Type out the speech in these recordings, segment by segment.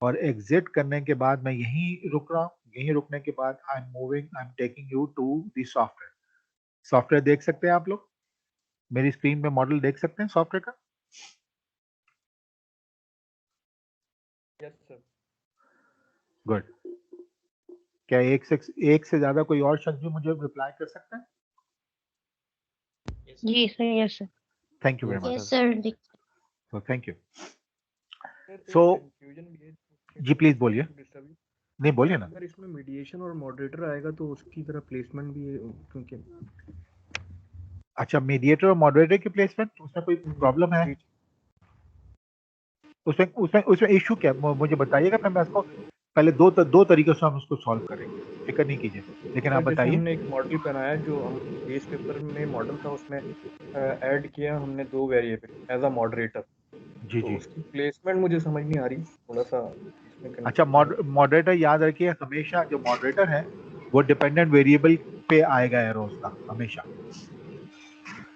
और एग्जिट करने के बाद मैं यहीं रुक रहा हूँ। यहीं रुकने के बाद I am moving, I am taking you to the software. Software देख सकते हैं आप लोग, मेरी स्क्रीन में मॉडल देख सकते हैं सॉफ्टवेयर का? Yes sir. गुड। क्या एक से ज्यादा कोई और शख्स भी मुझे रिप्लाई कर सकता है? जी sir, yes sir. Thank you very much. Yes sir. तो थैंक यू। सर So, एक कंफ्यूजन भी है। जी प्लीज बोलिए। नहीं बोलिए ना। अगर इसमें मीडिएशन और मॉडरेटर आएगा तो उसकी तरह प्लेसमेंट भी है, क्योंकि अच्छा, मीडिएटर और मॉडरेटर की प्लेसमेंट, उसमें कोई प्रॉब्लम है? उसमें उसमें उसमें इशू क्या है? मुझे बताइएगा, फिर मैं इसको पहले दो तरीकों से हम उसको सॉल्व करेंगे, फिक्र नहीं कीजिए, लेकिन आप जैसे बताइए। हमने एक मॉडल बनाया, जो हम बेस पेपर में मॉडल था, उसमें ऐड किया हमने 2 वेरिएबल एज अ मॉडरेटर। जी तो जी। उसकी प्लेसमेंट मुझे समझ नहीं आ रही, थोड़ा सा इसमें अच्छा, कंफ्यूजन है। मॉडरेटर याद रखिए, हमेशा जो मॉडरेटर है वो डिपेंडेंट वेरिएबल पे आएगा एरो उसका, हमेशा।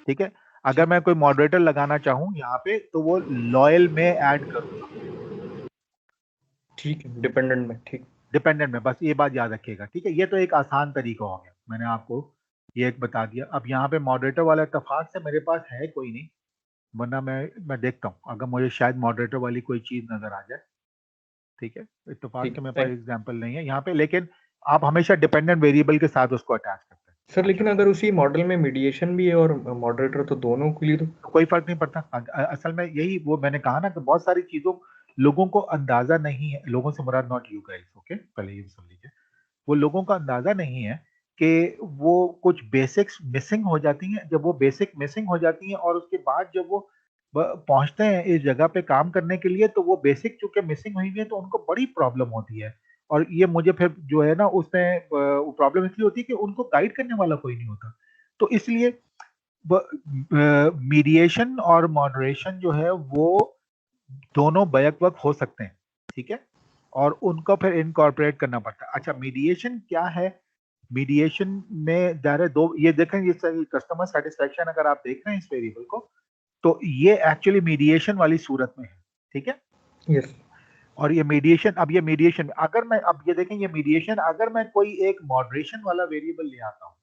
ठीक है। अगर मैं कोई मॉडरेटर लगाना चाहूँ यहाँ पे, तो वो लॉयल में ऐड करूंगा, ठीक है, डिपेंडेंट में, ठीक। डिपेंडेंट में, बस ये बात याद रखिएगा। ठीक है, ये तो एक आसान तरीका हो गया, मैंने आपको ये एक बता दिया। अब यहाँ पे मॉडरेटर वाला इत्तेफाक से मेरे पास है कोई नहीं, वरना मैं देखता हूँ अगर मुझे शायद मॉडरेटर वाली कोई चीज नजर आ जाए। ठीक है, इत्तेफाक ठीक से है, मेरे पास थैंक। एग्जाम्पल नहीं है यहाँ पे, लेकिन आप हमेशा डिपेंडेंट वेरिएबल के साथ उसको अटैच करते हैं। सर लेकिन अगर उसी मॉडल में मीडिएशन भी है और मॉडरेटर, तो दोनों के लिए तो कोई फर्क नहीं पड़ता। असल में यही वो मैंने कहा ना कि बहुत सारी चीजों लोगों को अंदाजा नहीं है, लोगों से मुराद नॉट यू गाइस, ओके, पहले ये समझ लीजिए। वो लोगों का अंदाजा नहीं है कि वो कुछ बेसिक्स मिसिंग हो जाती हैं। जब वो बेसिक मिसिंग हो जाती हैं और उसके बाद जब वो पहुंचते हैं इस जगह पे काम करने के लिए, तो वो बेसिक चूंकि मिसिंग हुई है तो उनको बड़ी प्रॉब्लम होती है। और ये मुझे फिर जो है ना उसमें प्रॉब्लम इसलिए होती है कि उनको गाइड करने वाला कोई नहीं होता। तो इसलिए मीडिएशन और मॉडरेशन जो है वो दोनों बैक वक्त हो सकते हैं। ठीक है, और उनको फिर इनकॉर्पोरेट करना पड़ता है। अच्छा, मीडिएशन क्या है? मीडिएशन में दायरे दो, ये देखें, ये कस्टमर सेटिस्फेक्शन अगर आप देख रहे हैं इस वेरिएबल को, तो ये एक्चुअली मीडिएशन वाली सूरत में है। ठीक है, यस। और ये मीडिएशन, अब ये मीडिएशन अगर मैं, अब ये देखें, ये मीडिएशन अगर मैं कोई एक मॉडरेशन वाला वेरिएबल ले आता हूँ,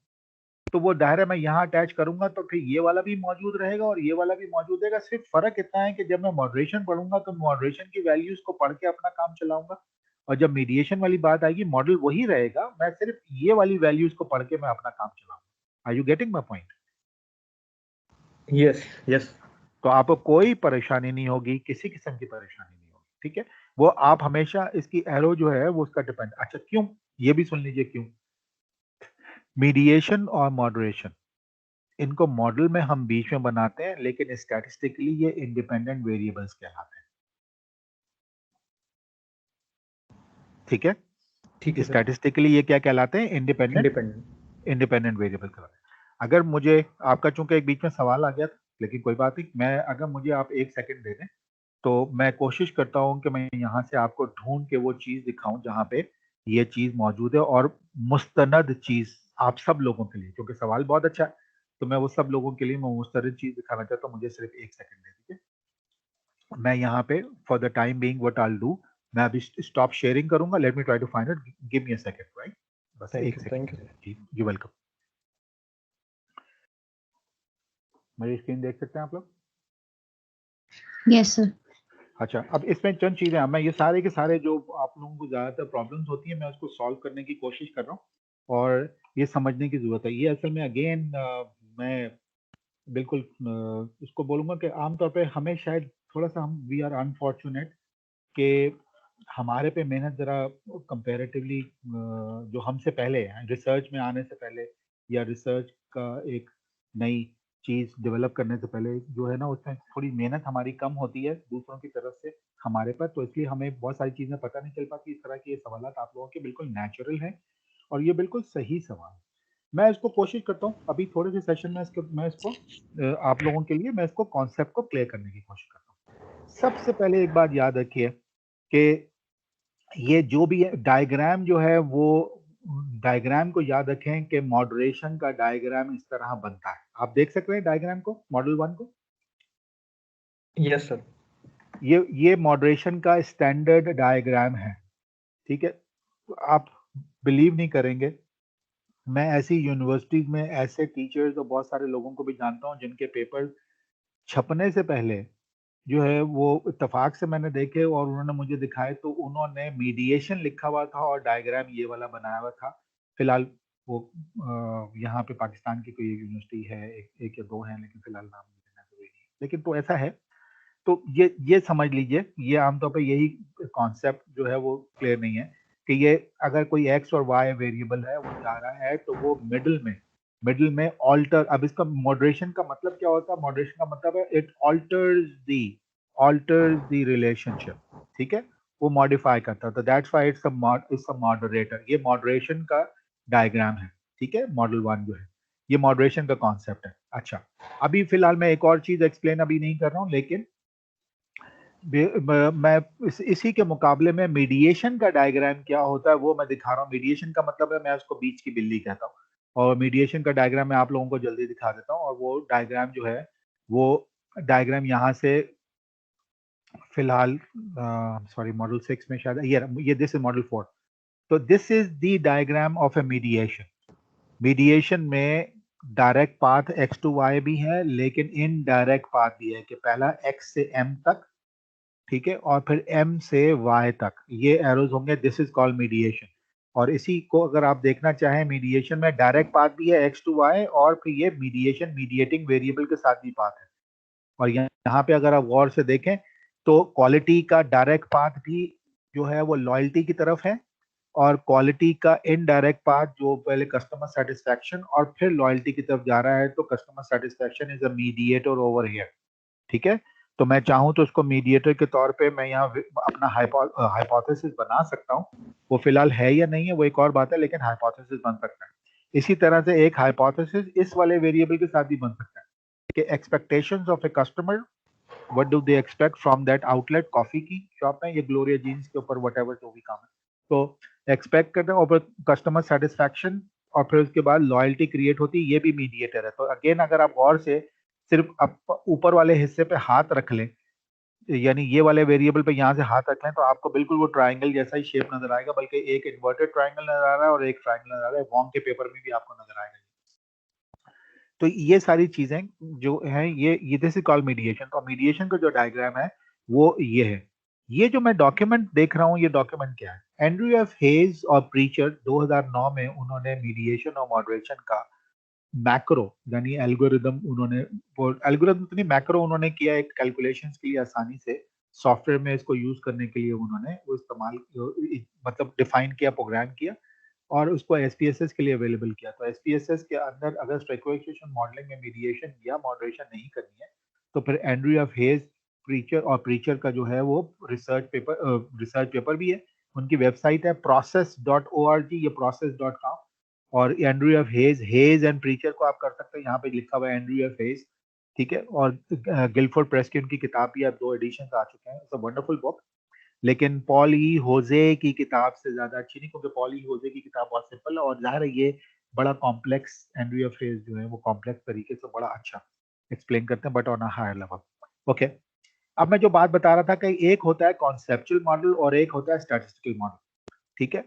तो वो दायरा मैं यहाँ अटैच करूंगा तो फिर ये वाला भी मौजूद रहेगा और ये वाला भी मौजूद रहेगा। सिर्फ फर्क इतना है कि जब मैं मॉडरेशन पढ़ूंगा तो मॉडरेशन की वैल्यूज को पढ़ के अपना काम चलाऊंगा, और जब मीडिएशन वाली बात आएगी मॉडल वही रहेगा, मैं सिर्फ ये वाली वैल्यूज को पढ़ के मैं अपना काम चलाऊंगा। Are you getting my point? Yes yes. तो आपको कोई परेशानी नहीं होगी, किसी किस्म की परेशानी नहीं होगी। ठीक है, वो आप हमेशा इसकी एरो जो है वो उसका डिपेंड। अच्छा क्यों, ये भी सुन लीजिए क्यों। मीडिएशन और मॉडरेशन, इनको मॉडल में हम बीच में बनाते हैं, लेकिन स्टैटिस्टिकली ये इंडिपेंडेंट वेरिएबल्स कहलाते हैं। ठीक है, ठीक है सर। स्टैटिस्टिकली ये क्या कहलाते हैं? इंडिपेंडेंट। इंडिपेंडेंट वेरिएबल कहलाते हैं। अगर मुझे आपका, चूंकि एक बीच में सवाल आ गया था, लेकिन कोई बात नहीं, मैं अगर मुझे आप एक सेकंड दे दें तो मैं कोशिश करता हूं कि मैं यहाँ से आपको ढूंढ के वो चीज दिखाऊं जहां पे ये चीज मौजूद है, और मुस्तनद चीज आप सब लोगों के लिए, क्योंकि सवाल बहुत अच्छा है, तो मैं वो सब लोगों के लिए मैं मुस्तनद चीज दिखाना चाहता हूँ। मुझे सिर्फ एक सेकंड दे दीजिए। मैं यहाँ पे for the time being what I will do, मैं अभी स्टॉप शेयरिंग करूंगा। Let me try to find it, give me a second, right? बस थैंक एक यू, सेकंड थैंक यू। जी, यू वेलकम। मेरी स्क्रीन देख सकते हैं आप लोग? Yes sir. अच्छा, अब इसमें चंद चीजें हैं, मैं ये सारे के सारे जो आप लोगों को ज्यादातर प्रॉब्लम्स होती है मैं उसको सॉल्व करने की कोशिश कर रहा हूँ, और ये समझने की जरूरत है। ये असल में अगेन मैं बिल्कुल उसको बोलूंगा कि आमतौर पे हमें शायद थोड़ा सा हम वी आर अनफॉर्चुनेट कि हमारे पे मेहनत ज़रा कंपैरेटिवली जो हमसे पहले हैं, रिसर्च में आने से पहले या रिसर्च का एक नई चीज़ डेवलप करने से पहले जो है ना, उसमें थोड़ी मेहनत हमारी कम होती है दूसरों की तरफ से हमारे पर, तो इसलिए हमें बहुत सारी चीज़ें पता नहीं चल पाती। इस तरह के ये सवाल आप लोगों के बिल्कुल नेचुरल हैं और ये बिल्कुल सही सवाल। मैं इसको कोशिश करता हूँ अभी थोड़े से सेशन में मैं इसको आप लोगों के लिए मैं इसको कॉन्सेप्ट को क्लियर करने की कोशिश करता हूँ। सबसे पहले एक बात याद रखिए कि ये जो भी है डायग्राम जो है वो, डायग्राम को याद रखें कि मॉडरेशन का डायग्राम इस तरह बनता है। आप देख सकते हैं डायग्राम को, मॉडल 1 को? Yes sir. ये मॉडरेशन का स्टैंडर्ड डायग्राम है, ठीक है। आप बिलीव नहीं करेंगे, मैं ऐसी यूनिवर्सिटीज में ऐसे टीचर्स और बहुत सारे लोगों को भी जानता हूँ जिनके पेपर छपने से पहले जो है वो इत्तेफाक से मैंने देखे और उन्होंने मुझे दिखाए, तो उन्होंने मीडिएशन लिखा हुआ था और डायग्राम ये वाला बनाया हुआ था। फिलहाल वो यहाँ पे पाकिस्तान की कोई यूनिवर्सिटी है, एक या दो हैं, लेकिन फिलहाल नाम नहीं लेना जरूरी नहीं है। लेकिन तो ऐसा है, तो ये समझ लीजिए, ये आमतौर पे यही कॉन्सेप्ट जो है वो क्लियर नहीं है कि ये अगर कोई एक्स और वाई वेरिएबल है वो जा रहा है तो वो मिडिल में ऑल्टर। अब इसका मॉडरेशन का मतलब क्या होता है? मॉडरेशन का मतलब है इट ऑल्टर्स द रिलेशनशिप, ठीक है, वो मॉडिफाई करता है। तो that's why it's a moderator. ये मॉडरेशन का डायग्राम है, ठीक है। मॉडल 1 जो है ये मॉडरेशन का कॉन्सेप्ट है। अच्छा, अभी फिलहाल मैं एक और चीज एक्सप्लेन अभी नहीं कर रहा हूँ, लेकिन मैं इसी के मुकाबले में मीडिएशन का डायग्राम क्या होता है वो मैं दिखा रहा हूँ। मीडिएशन का मतलब है, मैं उसको बीच की बिल्ली कहता हूँ, और मीडिएशन का डायग्राम मैं आप लोगों को जल्दी दिखा देता हूँ। और वो डायग्राम जो है वो डायग्राम यहाँ से फिलहाल सॉरी मॉडल 6 में शायद ये दिस इज मॉडल 4। तो this is the diagram of a mediation. Mediation में direct path x to y भी है, लेकिन इनडायरेक्ट पाथ भी है कि पहला एक्स से एम तक, ठीक है, और फिर m से y तक ये एरोज होंगे। This is called mediation. और इसी को अगर आप देखना चाहें, मीडिएशन में डायरेक्ट पाथ भी है x टू y, और फिर ये मीडिएटिंग वेरिएबल के साथ भी पाथ है। और यहाँ पे अगर आप गौर से देखें तो क्वालिटी का डायरेक्ट पाथ भी जो है वो लॉयल्टी की तरफ है, और क्वालिटी का इनडायरेक्ट पाथ जो पहले कस्टमर सेटिस्फैक्शन और फिर लॉयल्टी की तरफ जा रहा है, तो customer satisfaction is a mediator over here, ठीक है। तो मैं चाहूं तो उसको मीडिएटर के तौर पे मैं यहाँ अपना हाइपोथेसिस बना सकता हूँ। वो फिलहाल है या नहीं है वो एक और बात है, लेकिन हाइपोथेसिस बन सकता है। इसी तरह से एक हाइपोथेसिस इस वाले वेरिएबल के साथ भी बन सकता है कि expectations of a customer, what do they expect from that outlet. Coffee की शॉप है ये, ग्लोरिया जीन्स के ऊपर वट जो भी काम है, तो एक्सपेक्ट करते हैं, और कस्टमर सेटिस्फैक्शन, और फिर उसके बाद लॉयल्टी क्रिएट होती है। ये भी मीडिएटर है। तो अगेन अगर आप गौर से सिर्फ ऊपर वाले हिस्से पे हाथ रख लें, यानी ये वाले वेरिएबल पे यहाँ से हाथ रख लें, तो आपको बिल्कुल वो ट्रायंगल जैसा ही शेप नजर आएगा, बल्कि एक इन्वर्टेड ट्रायंगल नजर आ रहा है और एक ट्रायंगल नजर आ रहा है। वॉन्ग के पेपर में भी आपको नजर आएगा। तो ये सारी चीजें जो हैं ये दिस इज कॉल्ड मीडिएशन। तो मीडिएशन का जो डायग्राम है वो ये है। ये जो मैं डॉक्यूमेंट देख रहा हूँ, ये डॉक्यूमेंट क्या है? एंड्रयू एफ हेज और प्रीचर 2009 में उन्होंने मीडिएशन और मॉडरेशन का मैक्रो यानी एल्गोरिदम, उन्होंने वो एल्गोरिदम तो नहीं, मैक्रो उन्होंने किया एक कैलकुलेशंस के लिए आसानी से सॉफ्टवेयर में इसको यूज करने के लिए उन्होंने वो इस्तेमाल मतलब डिफाइन किया, प्रोग्राम किया, और उसको एसपीएसएस के लिए अवेलेबल किया। तो एसपीएसएस के अंदर अगर स्पेक्युलेशन मॉडलिंग में मीडिएशन या मॉडरेशन नहीं करनी है, तो फिर एंड्रयू एफ हेज प्रीचर और प्रीचर का जो है वो रिसर्च पेपर भी है। उनकी वेबसाइट है process.org, ये process.com। और Andrew F hedge and preacher को आप कर सकते हैं, यहाँ पे लिखा हुआ है एंड्रयू एफ हेज, ठीक है। और गिलफोर्ड प्रेस की उनकी किताब भी अब 2 एडिशन आ चुके हैं। इट्स अ वंडरफुल बुक, लेकिन पॉल ई होजे की किताब से ज्यादा अच्छी नहीं, क्योंकि पॉल ई होजे की किताब बहुत सिंपल है, और जाहिर है ये बड़ा कॉम्प्लेक्स, एंड्रयू एफ हेज जो है वो कॉम्प्लेक्स तरीके से बड़ा अच्छा एक्सप्लेन करते हैं, but on a higher level. Okay, अब मैं जो बात बता रहा था कि एक होता है कॉन्सेप्चुअल मॉडल और एक होता है स्टैटिस्टिकल मॉडल, ठीक है।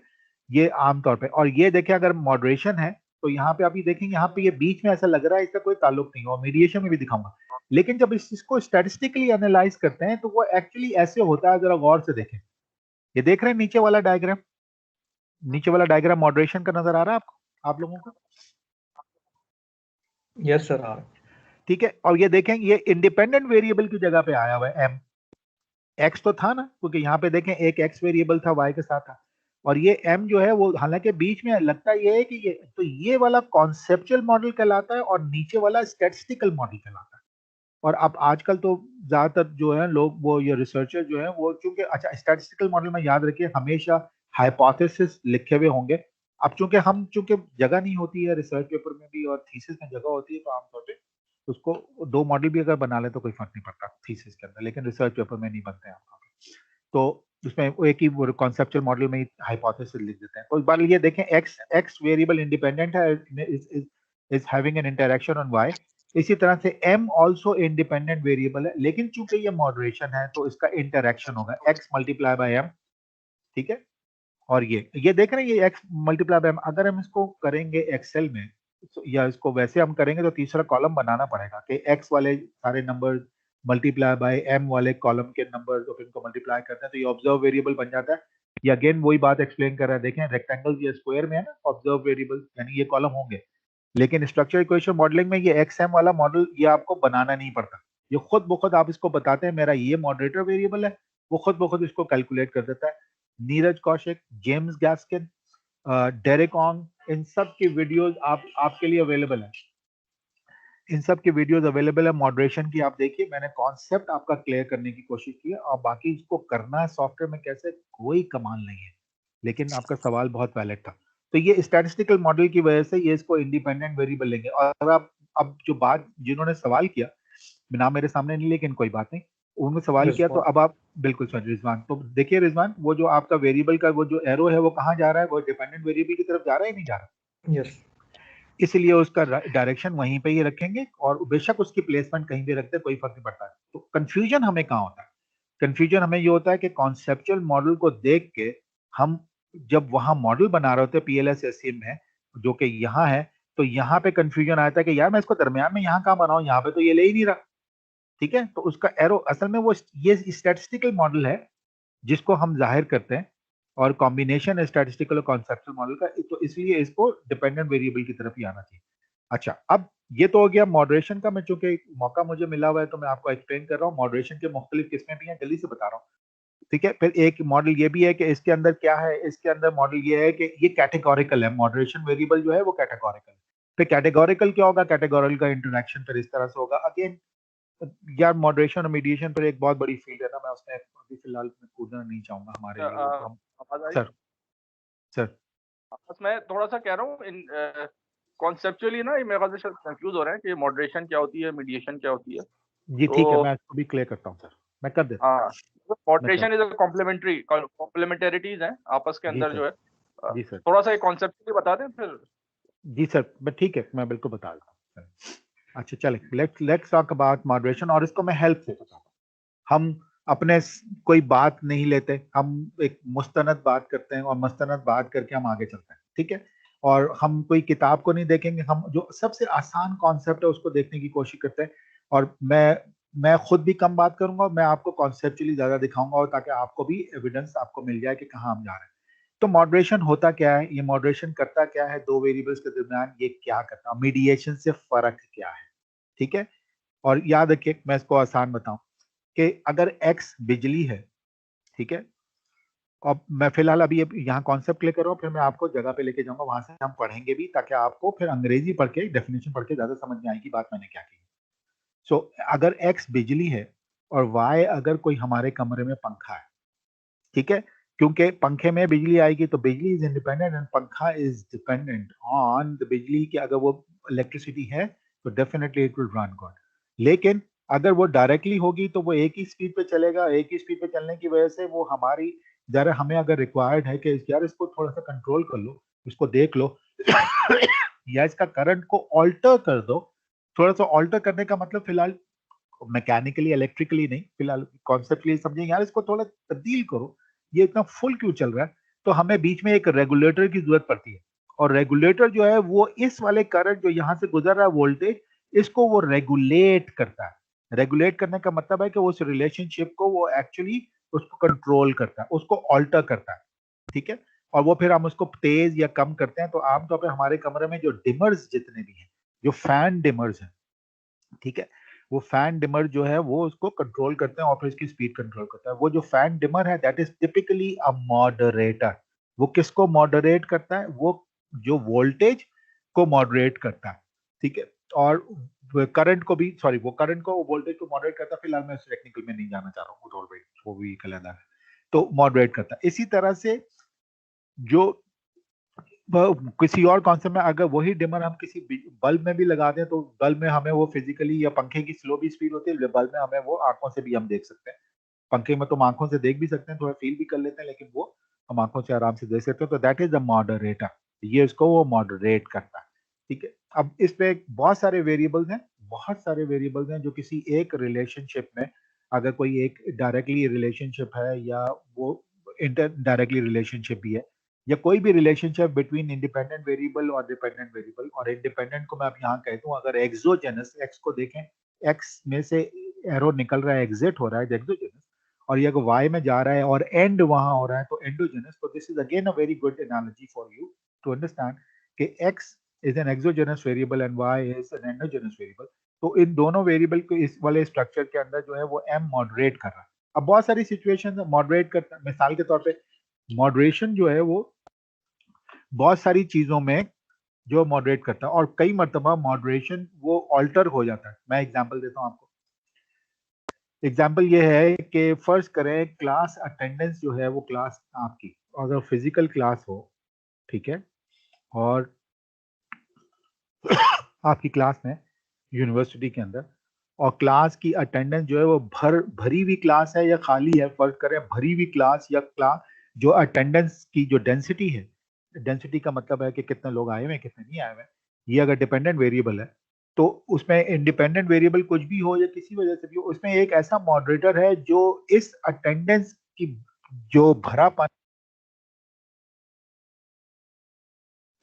ये आमतौर पे, और ये देखें अगर मॉडरेशन है तो यहाँ पे अभी देखेंगे, यहाँ पे ये बीच में ऐसा लग रहा है इसका कोई ताल्लुक नहीं, और मीडिएशन में भी दिखाऊंगा। लेकिन जब इसको स्टैटिस्टिकली एनालाइज करते हैं तो वो एक्चुअली ऐसे होता है। जरा गौर से देखें, ये देख रहे हैं नीचे वाला डायग्राम, नीचे वाला डायग्राम मॉडरेशन का नजर आ रहा है आपको, आप लोगों को? यस सर, हाँ। ठीक है, और ये देखें ये इंडिपेंडेंट वेरिएबल की जगह पे आया हुआ है एम। एक्स तो था ना, क्योंकि यहाँ पे देखें एक एक्स वेरिएबल था, वाई के साथ था, और ये एम जो है वो हालांकि बीच में लगता ये है कि ये तो ये वाला कॉन्सेप्चुअल मॉडल कहलाता है और नीचे वाला स्टैटिस्टिकल मॉडल कहलाता है। और अब आजकल तो ज्यादातर जो है लोग वो ये रिसर्चर जो है वो, चूंकि अच्छा स्टैटिस्टिकल मॉडल में याद रखिए हमेशा हाइपोथेसिस लिखे हुए होंगे। अब चूंकि जगह नहीं होती है रिसर्च पेपर में भी और थीसिस में जगह होती है, तो आमतौर पे उसको 2 मॉडल भी अगर बना ले तो कोई फर्क नहीं पड़ता थीसिस के अंदर, लेकिन रिसर्च पेपर में नहीं बनते हैं आमतौर पे। तो उसमें वो एक ही कॉन्सेप्चुअल मॉडल में ही हाइपोथेसिस लिख देते हैं। तो एक बार ये देखें, एक्स वेरिएबल इंडिपेंडेंट है, is having an interaction on Y. इसी तरह से m ऑल्सो इंडिपेंडेंट वेरिएबल है, लेकिन चूंकि ये मॉडरेशन है तो इसका इंटरैक्शन होगा x मल्टीप्लाई बाय m, ठीक है। और ये देख रहे हैं, ये x मल्टीप्लाई बाय m, अगर हम इसको करेंगे एक्सेल में या इसको वैसे हम करेंगे तो तीसरा कॉलम बनाना पड़ेगा कि x वाले सारे नंबर मल्टीप्लाई बाय m वाले कॉलम के नंबर, और इनको मल्टीप्लाई करते हैं तो ये ऑब्जर्व वेरिएबल बन जाता है। ये अगेन वही बात एक्सप्लेन कर रहा है, देखें रेक्टेंगल या स्क्वायर में है ना ऑब्जर्व वेरिएबल, यानी ये कॉलम होंगे, लेकिन स्ट्रक्चर इक्वेशन मॉडलिंग में ये XM वाला मॉडल ये आपको बनाना नहीं पड़ता, ये खुद ब खुद आप इसको बताते हैं मेरा ये मॉडरेटर वेरिएबल है, वो खुद ब खुद इसको कैलकुलेट कर देता है। Neeraj Kaushik, James Gaskin, Derek Ong, इन सब की वीडियोस आपके लिए अवेलेबल है, इन सब की वीडियोस अवेलेबल है मॉडरेशन की, आप देखिए। मैंने कॉन्सेप्ट आपका क्लियर करने की कोशिश की है, और बाकी इसको करना है सॉफ्टवेयर में कैसे, कोई कमाल नहीं है, लेकिन आपका सवाल बहुत वैलिड था। तो ये स्टैटिस्टिकल मॉडल की वजह से ये इसको इंडिपेंडेंट वेरिएबल लेंगे। और अब जो बात जिन्होंने सवाल किया, नाम मेरे सामने नहीं लेकिन कोई बात नहीं, उन्होंने सवाल किया, तो अब आप बिल्कुल सर रिजवान, तो देखिए रिजवान, वो जो आपका वेरिएबल का वो जो एरो है वो कहाँ जा रहा है, वो डिपेंडेंट वेरिएबल की तरफ जा रहा है या नहीं जा रहा? यस, इसलिए उसका डायरेक्शन वहीं पे ही रखेंगे, और बेशक उसकी प्लेसमेंट कहीं भी रखते, कोई फर्क नहीं पड़ता। तो कंफ्यूजन हमें कहाँ होता है? कंफ्यूजन हमें ये होता है कि कॉन्सेप्चुअल मॉडल को देख के हम जब वहां मॉडल बना रहे होते हैं PLS SCM में, जो कि यहाँ है, तो यहाँ पे कंफ्यूजन आता है कि यार मैं इसको दरमियान में यहाँ कहाँ बनाऊं, यहाँ पे तो ये ले ही नहीं रहा, ठीक है। तो उसका एरो असल में वो ये स्टैटिस्टिकल मॉडल है जिसको हम जाहिर करते हैं, और कॉम्बिनेशन है स्टैटिस्टिकल और कॉन्सेप्चुअल मॉडल का, तो इसलिए इसको डिपेंडेंट वेरिएबल की तरफ ही आना चाहिए। अच्छा, अब ये तो हो गया मॉडरेशन का, मैं चूंकि मौका मुझे मिला हुआ है तो मैं आपको एक्सप्लेन कर रहा हूँ। मॉडरेशन के मुख्तलिफ किस्में भी हैं, जल्दी से बता रहा हूँ, ठीक है। फिर एक मॉडल ये भी है कि इसके अंदर क्या है, इसके अंदर मॉडल ये है कि ये कैटेगोरिकल है, मॉडरेशन वेरिएबल जो है वो कैटेगोरिकल है। फिर कैटेगोरिकल क्या होगा, कैटेगोरिकल का इंटरेक्शन फिर इस तरह से होगा। अगेन यार मॉडरेशन और मीडिएशन पर एक बहुत बड़ी फील्ड है ना, मैं उसमें अभी फिलहाल मैं कूदना नहीं चाहूंगा हमारे लिए, वो तो हम आवाज आई? सर सर बस मैं थोड़ा सा कह रहा हूँ, इन कॉन्सेप्चुअली ना ये मेरे ख्याल से कंफ्यूज हो रहे हैं कि मॉडरेशन क्या होती है, मीडिएशन क्या होती है। जी ठीक है, तो मैं इसको भी क्लियर करता हूँ सर, मैं कर देता हूँ। हाँ, मॉडरेशन इज अ कॉम्प्लीमेंटेरिटीज हैं आपस के जी अंदर सर, जो है। जी सर, थोड़ा सा ये कॉन्सेप्चुअली बता दें फिर। जी सर, मैं ठीक है, मैं बिल्कुल बता देता हूँ सर। अच्छा चले, लेट्स टॉक अबाउट मॉडरेशन, और इसको मैं हेल्प से बताता हूँ। हम अपने कोई बात नहीं लेते, हम एक मुस्तनद बात करते हैं, और मुस्तनद बात करके हम आगे चलते हैं, ठीक है। और हम कोई किताब को नहीं देखेंगे, हम जो सबसे आसान कॉन्सेप्ट है उसको देखने की कोशिश करते हैं। और मैं खुद भी कम बात करूंगा, मैं आपको कॉन्सेप्चुअली ज्यादा दिखाऊंगा, और ताकि आपको भी एविडेंस आपको मिल जाए कि कहाँ हम जा रहे हैं। तो मॉडरेशन होता क्या है, ये मॉडरेशन करता क्या है, दो वेरिएबल्स के दरमियान ये क्या करता है, मीडिएशन से फर्क क्या है, ठीक है। और याद रखिए, मैं इसको आसान बताऊं कि अगर x बिजली है, ठीक है, अब मैं फिलहाल अभी यहाँ कॉन्सेप्ट क्लियर कर रहा हूँ, फिर मैं आपको जगह पे लेके जाऊंगा, वहां से हम पढ़ेंगे भी, ताकि आपको फिर अंग्रेजी पढ़ के डेफिनेशन पढ़ के ज्यादा समझ में आएगी बात मैंने क्या की। सो अगर x बिजली है और y अगर कोई हमारे कमरे में पंखा है, ठीक है, क्योंकि पंखे में बिजली आएगी तो बिजली इज इंडिपेंडेंट एंड पंखा इज डिपेंडेंट ऑन द बिजली की, अगर वो इलेक्ट्रिसिटी है तो definitely it will run good. लेकिन अगर वो डायरेक्टली होगी तो वो एक ही स्पीड पे चलेगा, एक ही स्पीड पे चलने की वजह से वो हमारी जरा हमें अगर रिक्वायर्ड है कि यार इसको थोड़ा सा कंट्रोल कर लो, इसको देख लो या इसका करंट को ऑल्टर कर दो, थोड़ा सा ऑल्टर करने का मतलब फिलहाल मैकेनिकली इलेक्ट्रिकली नहीं, फिलहाल कॉन्सेप्टली समझेंगे, यार इसको थोड़ा तब्दील करो, ये इतना फुल क्यों चल रहा है, तो हमें बीच में एक रेगुलेटर की जरूरत पड़ती है। और रेगुलेटर जो है वो इस वाले करंट जो यहाँ से गुजर रहा है वोल्टेज, इसको वो रेगुलेट करता है। रेगुलेट करने का मतलब है कि उस रिलेशनशिप को वो एक्चुअली उसको कंट्रोल करता है, उसको ऑल्टर करता है, ठीक है। और वो फिर हम उसको तेज या कम करते हैं। तो आमतौर पर हमारे कमरे में जो डिमर्स जितने भी हैं, जो फैन डिमर्स हैं, ठीक है, वो फैन डिमर जो है वो उसको कंट्रोल करते हैं और फिर इसकी स्पीड कंट्रोल करता है। वो जो फैन डिमर है that is typically a moderator. वो किसको मॉडरेट करता है, वो जो वोल्टेज को मॉडरेट करता है, ठीक है। और करंट को भी, सॉरी, वो करंट को वोल्टेज को मॉडरेट करता है। फिलहाल मैं उस टेक्निकल में नहीं जाना चाह रहा हूँ, वो भी अलग है, तो मॉडरेट करता है। इसी तरह से जो किसी और कॉन्सेप्ट में अगर वही डिमर हम किसी बल्ब में भी लगा दें तो बल्ब में हमें वो फिजिकली, या पंखे की स्लो भी स्पीड होती है, बल्ब में हमें वो आंखों से भी हम देख सकते हैं। पंखे में तो हम आंखों से देख भी सकते हैं, थोड़ा फील भी कर लेते हैं, लेकिन वो हम आंखों से आराम से देख सकते हैं। तो दैट इज द मॉडरेटर, ये इसको वो मॉडरेट करता है, ठीक है। अब इस पे बहुत सारे वेरिएबल्स हैं बहुत सारे वेरिएबल्स हैं जो किसी एक रिलेशनशिप में, अगर कोई एक डायरेक्टली रिलेशनशिप है या वो इंटर डायरेक्टली रिलेशनशिप भी है, या कोई भी रिलेशनशिप बिटवीन इंडिपेंडेंट वेरिएबल और डिपेंडेंट वेरिएबल, और इंडिपेंडेंट को मैं अब यहाँ कह दूं, अगर एक्सोजेनस, एक्स को देखें, एक्स में से एरो निकल रहा है, एग्जिट हो रहा है एक्सोजेनस, और ये अगर वाई में जा रहा है और एंड वहां हो रहा है तो एंडोजेनस, तो this is again a very good analogy for you to understand कि x is an exogenous variable and y is an endogenous variable. तो इन दोनों वेरिएबल को इस वाले स्ट्रक्चर के अंदर जो है वो एम मॉडरेट कर रहा है। अब बहुत सारी सिचुएशन मॉडरेट करता है, मिसाल के तौर पे मॉडरेशन जो है वो बहुत सारी चीजों में जो मॉडरेट करता है, और कई मरतबा मॉडरेशन वो ऑल्टर हो जाता है। मैं एग्जांपल देता हूं आपको। एग्जांपल ये है कि फर्ज करें क्लास अटेंडेंस जो है वो क्लास आपकी अगर फिजिकल क्लास हो, ठीक है, और आपकी क्लास में यूनिवर्सिटी के अंदर, और क्लास की अटेंडेंस जो है वो भरी हुई क्लास है या खाली है, फर्ज करें भरी हुई क्लास या क्लास जो अटेंडेंस की जो डेंसिटी है, डेंसिटी का मतलब है कि कितने लोग आए हुए हैं कितने नहीं आए हुए हैं, ये अगर डिपेंडेंट वेरिएबल है तो उसमें इंडिपेंडेंट वेरिएबल कुछ भी हो या किसी वजह से भी हो, उसमें एक ऐसा मॉडरेटर है जो इस अटेंडेंस की जो भरापन,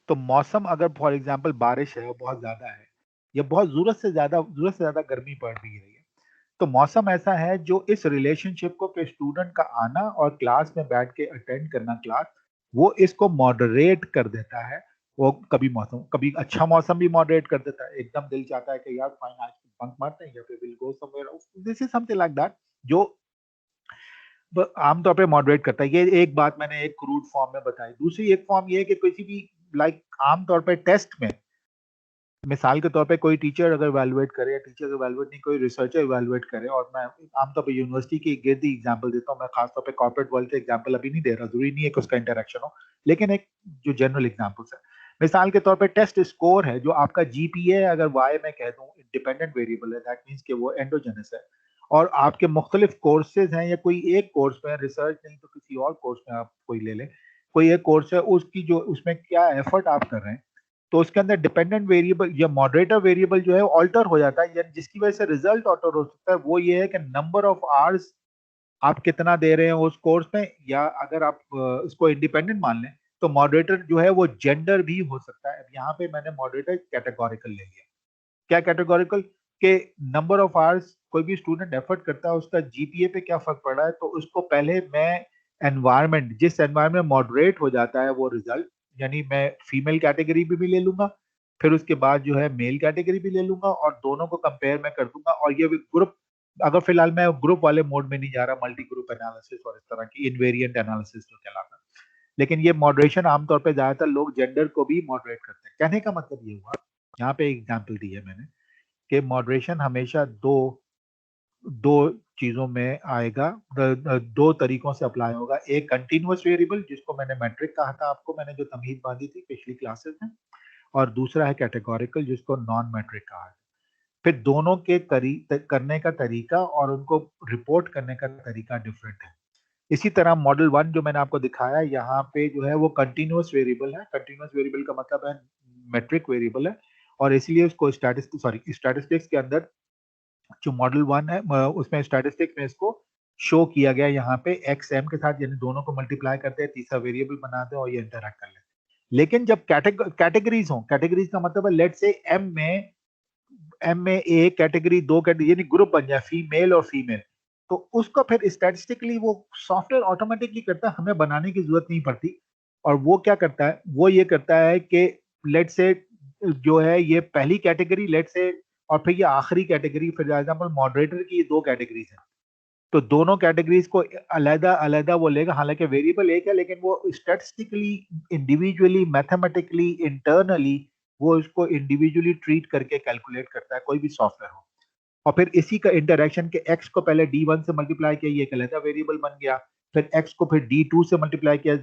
तो मौसम अगर फॉर एग्जांपल बारिश है बहुत ज्यादा है या बहुत जरूरत से ज्यादा गर्मी पड़ रही है, तो मौसम ऐसा है जो इस रिलेशनशिप को कि स्टूडेंट का आना और क्लास में बैठ के अटेंड करना क्लास, वो इसको मॉडरेट कर देता है। वो कभी मौसम, कभी अच्छा मौसम भी मॉडरेट कर देता है, एकदम दिल चाहता है कि यार फाइन आज बंक मारते हैं या फिर will go somewhere, this is something like that, जो आमतौर पे मॉडरेट करता है। ये एक बात मैंने एक क्रूड फॉर्म में बताई। दूसरी एक फॉर्म ये है कि किसी भी लाइक आमतौर पे टेस्ट में, मिसाल के तौर पे कोई टीचर अगर इवैल्यूएट करे, या टीचर इवैल्यूएट नहीं कोई रिसर्चर इवैल्यूएट करे, और मैं आमतौर पे यूनिवर्सिटी की गिर्द एग्जांपल देता हूँ, मैं खासतौर पे कॉर्पोरेट वर्ल्ड के एग्जांपल अभी नहीं दे रहा, जरूरी नहीं है कि उसका इंटरेक्शन हो, लेकिन एक जो जनरल एग्जांपल्स है, मिसाल के तौर पे टेस्ट स्कोर है जो आपका जीपीए अगर वाई में कह दूं इंडिपेंडेंट वेरिएबल है, दैट मीन्स कि वो एंडोजेनस है, और आपके मुख्तलिफ कोर्सेज हैं या कोई एक कोर्स में, रिसर्च नहीं तो किसी और कोर्स में आप कोई ले लें, कोई एक कोर्स है उसकी जो उसमें क्या एफर्ट आप कर रहे हैं, तो उसके अंदर डिपेंडेंट वेरिएबल या मॉडरेटर वेरिएबल जो है ऑल्टर हो जाता है, या जिसकी वजह से रिजल्ट ऑल्टर हो सकता है। वो ये है कि नंबर ऑफ आवर्स आप कितना दे रहे हैं उस कोर्स में, या अगर आप इसको इंडिपेंडेंट मान लें तो मॉडरेटर जो है वो जेंडर भी हो सकता है। अब यहाँ पे मैंने मॉडरेटर कैटेगोरिकल ले लिया। क्या कैटेगोरिकल के नंबर ऑफ आवर्स कोई भी स्टूडेंट एफर्ट करता है उसका जीपीए पे क्या फर्क पड़ रहा है, तो उसको पहले मैं एनवायरनमेंट, जिस एनवायरनमेंट मॉडरेट हो जाता है वो रिजल्ट, यानी मैं फीमेल कैटेगरी भी ले लूंगा, फिर उसके बाद जो है मेल कैटेगरी भी ले लूंगा, और दोनों को कंपेयर मैं कर दूंगा, और ये ग्रुप, अगर फिलहाल मैं ग्रुप वाले मोड में नहीं जा रहा, मल्टी ग्रुप एनालिसिस और इस तरह की इनवेरिएंट एनालिसिस जो कहलाता है, लेकिन ये मॉडरेशन आमतौर पे ज्यादातर लोग जेंडर को भी मॉडरेट करते हैं। कहने का मतलब ये हुआ, यहाँ पे एग्जाम्पल दी है मैंने, कि मॉडरेशन हमेशा दो दो चीजों में आएगा, दो तरीकों से अप्लाई होगा। एक कंटिन्यूअस वेरिएबल जिसको मैंने मैट्रिक कहा था आपको, मैंने जो तमीज बांधी थी पिछली क्लासेस में, और दूसरा है कैटेगोरिकल जिसको नॉन मैट्रिक कहा है। फिर दोनों के करने का तरीका और उनको रिपोर्ट करने का तरीका डिफरेंट है। इसी तरह मॉडल 1 जो मैंने आपको दिखाया यहाँ पे जो है वो कंटिन्यूअस वेरिएबल है। कंटिन्यूअस वेरिएबल का मतलब है मैट्रिक वेरिएबल है, और इसलिए उसको स्टैटिस्टिक्स के अंदर जो मॉडल 1 है उसमें स्टैटिस्टिक्स में इसको शो किया गया यहाँ पे एक्स एम के साथ, यानी दोनों को मल्टीप्लाई करते हैं, तीसरा वेरिएबल बनाते हैं और ये इंटरैक्ट कर लेते हैं। लेकिन जब कैटेगरीज हो, कैटेगरीज का मतलब है लेट से एम में एक कैटेगरी, दो कैटेगरी, यानी ग्रुप बन जाए फीमेल और फीमेल, तो उसको फिर स्टैटिस्टिकली वो सॉफ्टवेयर ऑटोमेटिकली करता है, हमें बनाने की जरूरत नहीं पड़ती। और वो क्या करता है, वो ये करता है कि लेट से जो है ये पहली कैटेगरी लेट से, और फिर ये आखिरी कैटेगरी, फॉर एग्जांपल मॉडरेटर की ये दो कैटेगरीज हैं, तो दोनों कैटेगरीज को अलग अलग वो लेगा, हालांकि वेरिएबल एक है, लेकिन वो स्टैटिस्टिकली, इंडिविजुअली, मैथमेटिकली, इंटरनली वो उसको इंडिविजुअली ट्रीट करके कैलकुलेट करता है, कोई भी सॉफ्टवेयर हो। और फिर इसी का इंटरेक्शन के x को पहले d1 से मल्टीप्लाई किया, ये एक अलग वेरिएबल बन गया, फिर x को फिर d2 से मल्टीप्लाई किया,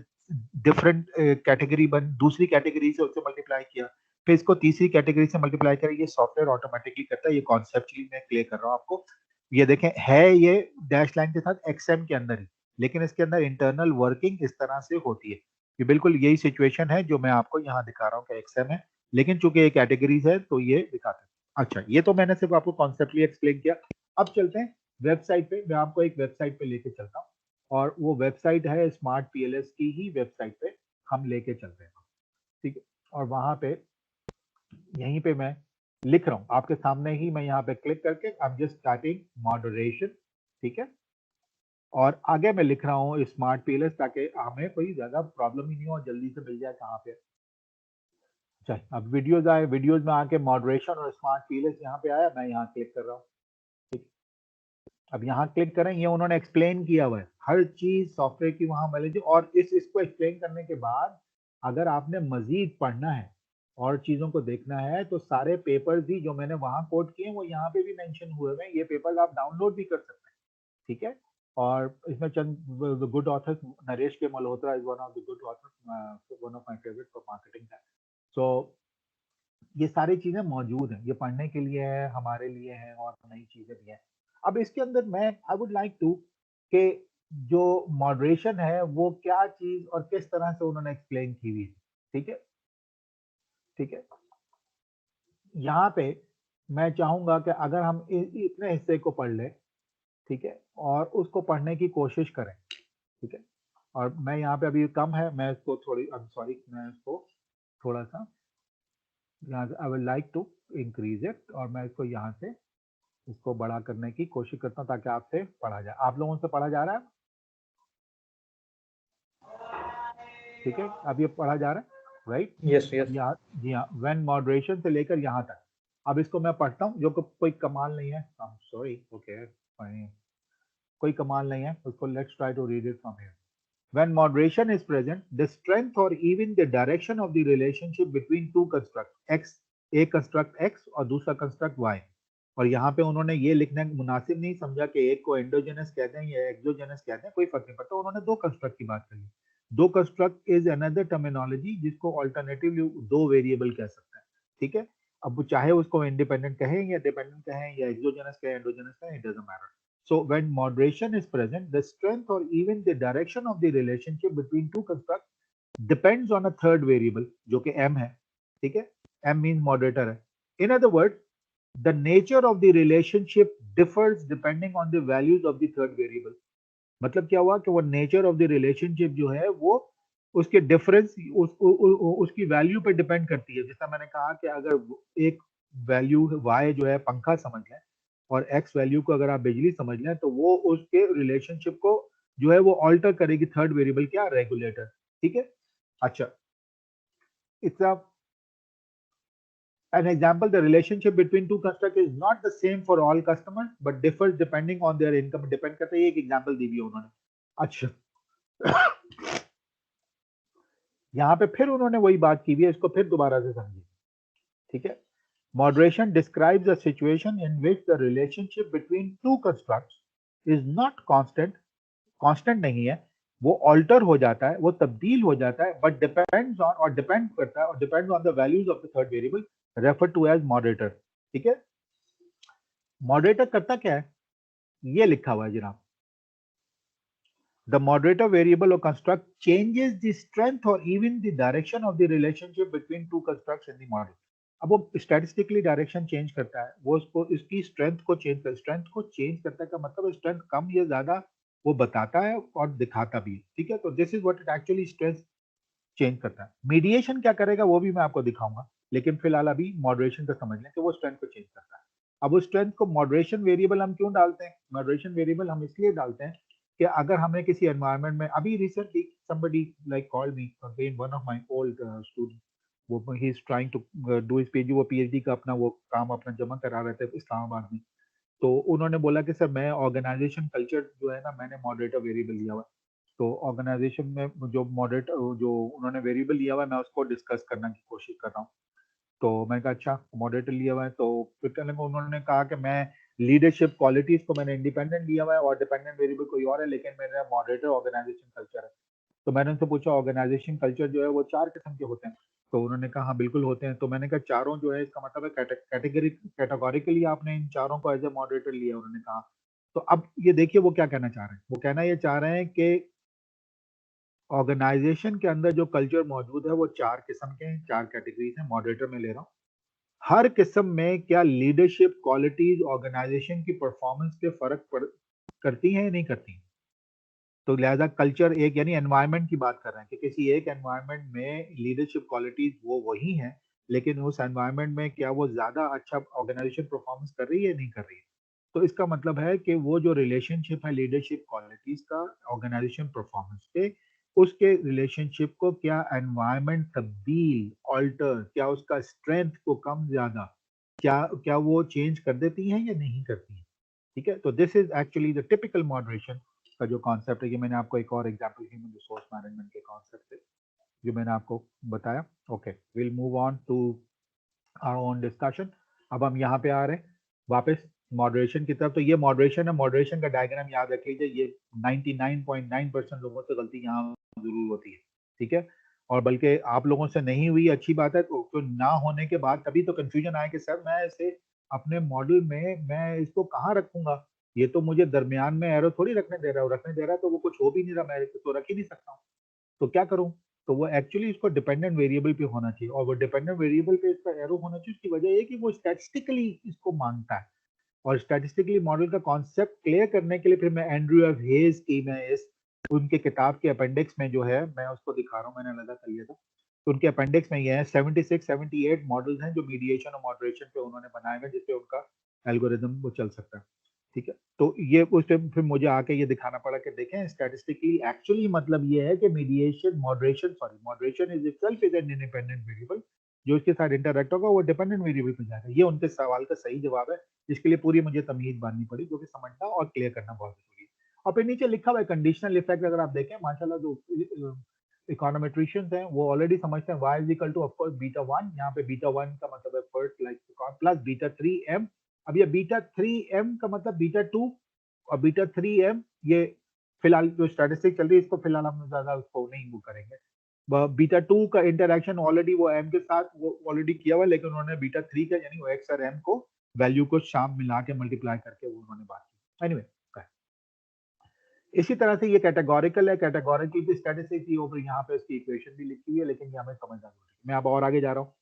डिफरेंट कैटेगरी दूसरी कैटेगरी से उससे मल्टीप्लाई किया, फिर इसको तीसरी कैटेगरी से मल्टीप्लाई किया, ये सॉफ्टवेयर ऑटोमेटिकली करता है। ये कॉन्सेप्चुअली मैं क्लियर कर रहा हूँ आपको। ये देखें है ये डैश लाइन के साथ एक्सएम के अंदर ही, लेकिन इसके अंदर इंटरनल वर्किंग इस तरह से होती है। ये बिल्कुल यही सिचुएशन है जो मैं आपको यहाँ दिखा रहा हूँ कि एक्सएम है, लेकिन चूंकि ये कैटेगरीज है तो ये दिखाते हैं। अच्छा, ये तो मैंने सिर्फ आपको कॉन्सेप्टली एक्सप्लेन किया। अब चलते हैं वेबसाइट पे। मैं आपको एक वेबसाइट पे लेके चलता हूँ और वो वेबसाइट है स्मार्ट पीएलएस की ही वेबसाइट पे हम लेके चलते हैं, ठीक है। और वहां पे यहीं पे मैं लिख रहा हूँ आपके सामने ही, मैं यहाँ पे क्लिक करके I am just starting moderation, ठीक है। और आगे मैं लिख रहा हूँ स्मार्ट पीएलएस ताकि हमें कोई ज्यादा प्रॉब्लम ही नहीं हो और जल्दी से मिल जाए कहाँ पे। चल अब वीडियोज आए, वीडियोज में आके मॉडरेशन और स्मार्ट पीएलएस यहाँ पे आया, मैं यहाँ क्लिक कर रहा हूँ। अब यहाँ क्लिक करें, ये उन्होंने एक्सप्लेन किया हुआ है हर चीज सॉफ्टवेयर की वहां मिलेगी। और इसको एक्सप्लेन करने के बाद अगर आपने मजीद पढ़ना है और चीजों को देखना है तो सारे पेपर्स भी जो मैंने वहां कोट किए वो यहाँ पे भी मेंशन हुए हैं। ये पेपर्स आप डाउनलोड भी कर सकते हैं, ठीक है। और इसमें चंद good authors, Naresh K Malhotra is one of the good authors, one of my favourite for marketing. So ये सारी चीजें मौजूद हैं, ये पढ़ने के लिए है, हमारे लिए है और नई चीजें भी हैं। अब इसके अंदर मैं आई वुड लाइक टू कि जो मॉडरेशन है वो क्या चीज और किस तरह से उन्होंने एक्सप्लेन की हुई है, ठीक है, ठीक है। यहाँ पे मैं चाहूंगा कि अगर हम इतने हिस्से को पढ़ लें, ठीक है, और उसको पढ़ने की कोशिश करें, ठीक है। और मैं यहाँ पे अभी कम है, मैं इसको थोड़ी सॉरी, मैं इसको थोड़ा सा यहाँ से I would like to increase it और मैं इसको यहाँ से इसको बड़ा करने की कोशिश करता हूँ ताकि आपसे पढ़ा जाए। आप लोगों से पढ़ा जा रहा है, ठीक है, अब ये पढ़ा जा रहा है, राइट? यस अब यस यहाँ, जी हाँ, व्हेन मॉडरेशन से लेकर यहाँ तक। अब इसको मैं पढ़ता हूँ, जो कोई कमाल नहीं है, सॉरी, ओके, कोई कमाल नहीं है उसको। Let's try to read it from here. When moderation is present, the strength or even the direction of the relationship between two constructs, x, एक construct x और दूसरा construct y, और यहाँ पे उन्होंने ये लिखना मुनासिब नहीं समझा कि एक को एंडोजेनस कहते हैं या एक्सोजेनस कहते हैं, कोई फर्क नहीं पड़ता, उन्होंने दो कंस्ट्रक्ट की बात करी। दो कंस्ट्रक्ट इज अनदर टर्मिनोलॉजी जिसको ऑल्टरनेटिवली दो वेरिएबल कह सकते हैं, ठीक है। अब वो चाहे उसको इंडिपेंडेंट कहें या डिपेंडेंट कहें या एक्सोजेनस कहें एंडोजेनस कहें, it doesn't matter. So when moderation is present, the strength or even the direction of the relationship between two constructs depends on a third variable, जो कि m है, ठीक है। m means moderator है। In other words, the nature of the relationship differs depending on the values of the third variable। मतलब क्या हुआ कि वो nature of the relationship जो है वो उसके डिफरेंस उसकी वैल्यू पे डिपेंड करती है। जैसा मैंने कहा कि अगर एक वैल्यू y जो है पंखा समझ लें और x वैल्यू को अगर आप बिजली समझ लें तो वो उसके रिलेशनशिप को जो है वो ऑल्टर करेगी थर्ड वेरिएबल, क्या, रेगुलेटर, ठीक है। अच्छा, it's an example, the relationship between two constructs is not the same for all customers but differs depending on their income। Depend करता है, एक एग्जांपल दी हुई है उन्होंने। अच्छा, यहाँ पे फिर उन्होंने वही बात की हुई है, इसको फिर दोबारा से समझिए, ठीक है। Moderation describes a situation in which the relationship between two constructs is not constant, constant नहीं है, वो alter हो जाता है, वो तब्दील हो जाता है, but depends on और depend करता है और depends on the values of the third variable referred to as moderator, ठीक है। Moderator करता क्या है, ये लिखा हुआ है जनाब। The moderator variable or construct changes the strength or even the direction of the relationship between two constructs in the model। अब वो स्टैटिस्टिकली डायरेक्शन चेंज करता है, वो उसको इसकी स्ट्रेंथ को चेंज करता है का मतलब स्ट्रेंथ कम या ज्यादा वो बताता है और दिखाता भी है, ठीक है। तो this is what it actually strength change करता है। मीडिएशन क्या करेगा वो भी मैं आपको दिखाऊंगा, लेकिन फिलहाल अभी मॉडरेशन का समझ लें कि वो स्ट्रेंथ को चेंज करता है। अब उस स्ट्रेंथ को मॉडरेशन वेरिएबल हम क्यों डालते हैं, मॉडरेशन वेरिएबल हम इसलिए डालते हैं कि अगर हमें किसी एनवायरनमेंट में, अभी recently somebody like called me again, one of my old students, वो ही is trying to do his PhD, वो पीएचडी का अपना वो काम अपना जमा करा रहे थे इस्लामाबाद में। तो उन्होंने बोला कि सर मैं ऑर्गेनाइजेशन कल्चर जो है ना, मैंने मॉडरेटर वेरिएबल लिया हुआ है, तो ऑर्गेनाइजेशन में जो मॉडरेटर जो उन्होंने वेरिएबल लिया हुआ है मैं उसको डिस्कस करने की कोशिश कर रहा हूँ। तो मैंने कहा अच्छा मॉडरेटर लिया हुआ है, तो फिर कहने को उन्होंने कहा कि मैं लीडरशिप क्वालिटीज को मैंने इंडिपेंडेंट लिया हुआ है और डिपेंडेंट वेरिएबल कोई और है, लेकिन मेरा मॉडरेटर ऑर्गेनाइजेशन कल्चर है। तो मैंने उनसे पूछा ऑर्गेनाइजेशन कल्चर जो है वो 4 किस्म के होते हैं, तो उन्होंने कहा हाँ बिल्कुल होते हैं। तो मैंने कहा चारों जो है इसका मतलब है कैटेगोरिकली आपने इन चारों को एज ए मॉडरेटर लिया, उन्होंने कहा। तो अब ये देखिए वो क्या कहना चाह रहे हैं, वो कहना ये चाह रहे हैं कि ऑर्गेनाइजेशन के अंदर जो कल्चर मौजूद है वो 4 किस्म के हैं, 4 कैटेगरीज हैं, मॉडरेटर में ले रहा हूँ। हर किस्म में क्या लीडरशिप क्वालिटीज ऑर्गेनाइजेशन की परफॉर्मेंस पे करती हैं या नहीं करती हैं? तो लिहाजा कल्चर एक यानी एनवायरनमेंट की बात कर रहे हैं कि किसी एक एनवायरनमेंट में लीडरशिप क्वालिटीज वो वही हैं, लेकिन उस एनवायरनमेंट में क्या वो ज्यादा अच्छा ऑर्गेनाइजेशन परफॉर्मेंस कर रही है या नहीं कर रही है? तो इसका मतलब है कि वो जो रिलेशनशिप है लीडरशिप क्वालिटीज का ऑर्गेनाइजेशन परफॉर्मेंस पे, उसके रिलेशनशिप को क्या एनवायरनमेंट तब्दील ऑल्टर, क्या उसका स्ट्रेंथ को कम ज्यादा क्या क्या वो चेंज कर देती हैं या नहीं करती हैं? ठीक है, तो this is actually the typical moderation का जो कॉन्सेप्ट है। ये मैंने आपको एक और एग्जांपल ह्यूमन रिसोर्स मैनेजमेंट के कॉन्सेप्ट से जो मैंने आपको बताया। Okay, will move on to our own discussion. अब हम यहाँ पे आ रहे हैं वापस मॉडरेशन की तरफ। तो ये मॉडरेशन है, मॉडरेशन का डायग्राम याद रख लीजिए। ये 99.9% लोगों से गलती यहाँ जरूर होती है, ठीक है, और बल्कि आप लोगों से नहीं हुई, अच्छी बात है। तो ना होने के बाद तभी तो कंफ्यूजन आया कि सर मैं इसे अपने मॉडल में मैं इसको कहाँ रखूंगा, ये तो मुझे दरमियान में एरो थोड़ी रखने दे रहा हूँ, रखने दे रहा है तो वो कुछ हो भी नहीं रहा, मैं तो रख ही नहीं सकता हूँ, तो क्या करूं? तो वो एक्चुअली इसको डिपेंडेंट वेरिएबल पे होना चाहिए, और वो डिपेंडेंट वेरिएबल पे इसका एरो होना चाहिए। उसकी वजह ये कि वो स्टैटिस्टिकली इसको मांगता है, और स्टैटिस्टिकली मॉडल का कॉन्सेप्ट क्लियर करने के लिए फिर मैं एंड्रयू एफ हेज की मैं इस उनके किताब के अपेंडिक्स में जो है मैं उसको दिखा रहा हूँ, मैंने अलग कर लिया था। तो उनके अपेंडिक्स में ये है 76 78 मॉडल्स हैं जो मीडिएशन और मॉडरेशन पे उन्होंने बनाए हुए, जिसपे उनका एल्गोरिदम वो चल सकता है, ठीक है। तो ये उस टाइम फिर मुझे आके ये दिखाना पड़ा कि देखें स्टैटिस्टिकली एक्चुअली मतलब ये है कि moderation is itself is an independent variable, जो इसके साथ इंटरैक्ट होगा वो डिपेंडेंट वेरिएबल पे जाएगा। ये उनके सवाल का सही जवाब है, जिसके लिए पूरी मुझे तमहीद बांधनी पड़ी, जो कि समझना और क्लियर करना बहुत जरूरी है। और फिर नीचे लिखा हुआ है कंडीशनल इफेक्ट, अगर आप देखें माशाल्लाह जो इकोनोमेट्रिशियंस हैं वो ऑलरेडी समझते हैं y is equal two of course beta 1, यहाँ पे बीटा 1 का मतलब है first like plus beta 3m। अब ये बीटा 3m का मतलब बीटा 2 और बीटा 3m, ये फिलहाल जो स्टैटिस्टिक चल रही है इसको फिलहाल हम ज्यादा उसको नहीं वो करेंगे। बीटा 2 का इंटरेक्शन ऑलरेडी वो m के साथ वो ऑलरेडी किया हुआ, लेकिन उन्होंने बीटा 3 का यानी वो x और m को वैल्यू को शाम मिला के मल्टीप्लाई करके वो उन्होंने बात की। एनीवे इसी तरह से ये कैटेगोरिकल है, कैटेगोरिकल की स्टैटिस्टिक्स ये ऊपर यहाँ पे उसकी इक्वेशन भी लिखी हुई है, लेकिन ये हमें समझना जरूरी है। मैं अब और आगे जा रहा हूँ।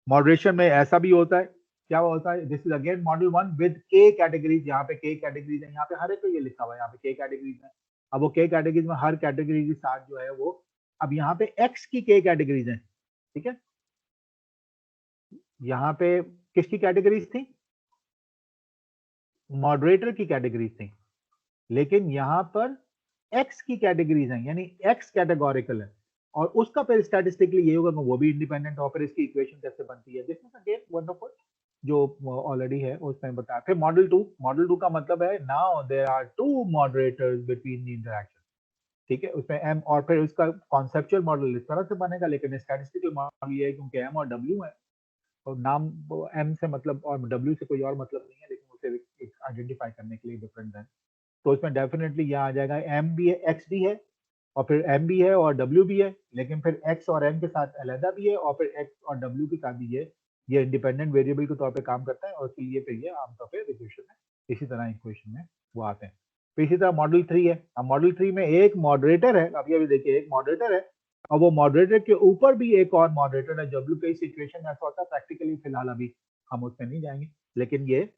मॉडरेशन में ऐसा भी होता है, क्या होता है, this is again model 1 with के कैटेगरीज। यहाँ पे के कैटेगरीज है, यहाँ पे हर एक पे ये लिखा हुआ है, यहाँ पे के कैटेगरीज है। अब वो के कैटेगरीज में हर कैटेगरी के साथ जो है वो, अब यहाँ पे एक्स की के कैटेगरीज है, ठीक है। यहाँ पे किसकी कैटेगरीज थी? मॉडरेटर की कैटेगरीज थी, लेकिन यहाँ पर एक्स की कैटेगरीज हैं, यानी एक्स कैटेगोरिकल है, और उसका फिर स्टैटिस्टिकली ये होगा वो भी इंडिपेंडेंट, और फिर इसकी इक्वेशन कैसे बनती है, दिस इज अगेन वंडरफुल जो ऑलरेडी है उसमें बताया। फिर मॉडल 2 का मतलब है now there are two moderators between the interaction, ठीक है, उसमें एम, और फिर उसका कॉन्सेप्चुअल मॉडल इस तरह से बनेगा, लेकिन स्टैटिस्टिकल मॉडल ये है क्योंकि एम और डब्ल्यू है, और नाम एम से मतलब और डब्ल्यू से कोई और मतलब नहीं है, लेकिन उसे आइडेंटिफाई करने के लिए डिफरेंट है। तो इसमें डेफिनेटली यहाँ आ जाएगा एम भी है, एक्स भी है, और फिर एम भी है और डब्ल्यू भी है, लेकिन फिर एक्स और एम के साथ अलहदा भी है, और फिर एक्स और डब्ल्यू के साथ भी ये इंडिपेंडेंट वेरिएबल के तौर पे काम करता है, और इसके लिए फिर ये आमतौर पर इक्वेशन में इसी तरह इक्वेशन में वो आते हैं। फिर इसी तरह मॉडल 3 है। अब मॉडल 3 में एक मॉडरेटर है, अब ये भी देखिए एक मॉडरेटर है, और वो मॉडरेटर के ऊपर भी एक और मॉडरेटर है। डब्ल्यू कई सिचुएशन में ऐसा होता है, प्रैक्टिकली फिलहाल अभी हम उसमें नहीं जाएंगे, लेकिन ये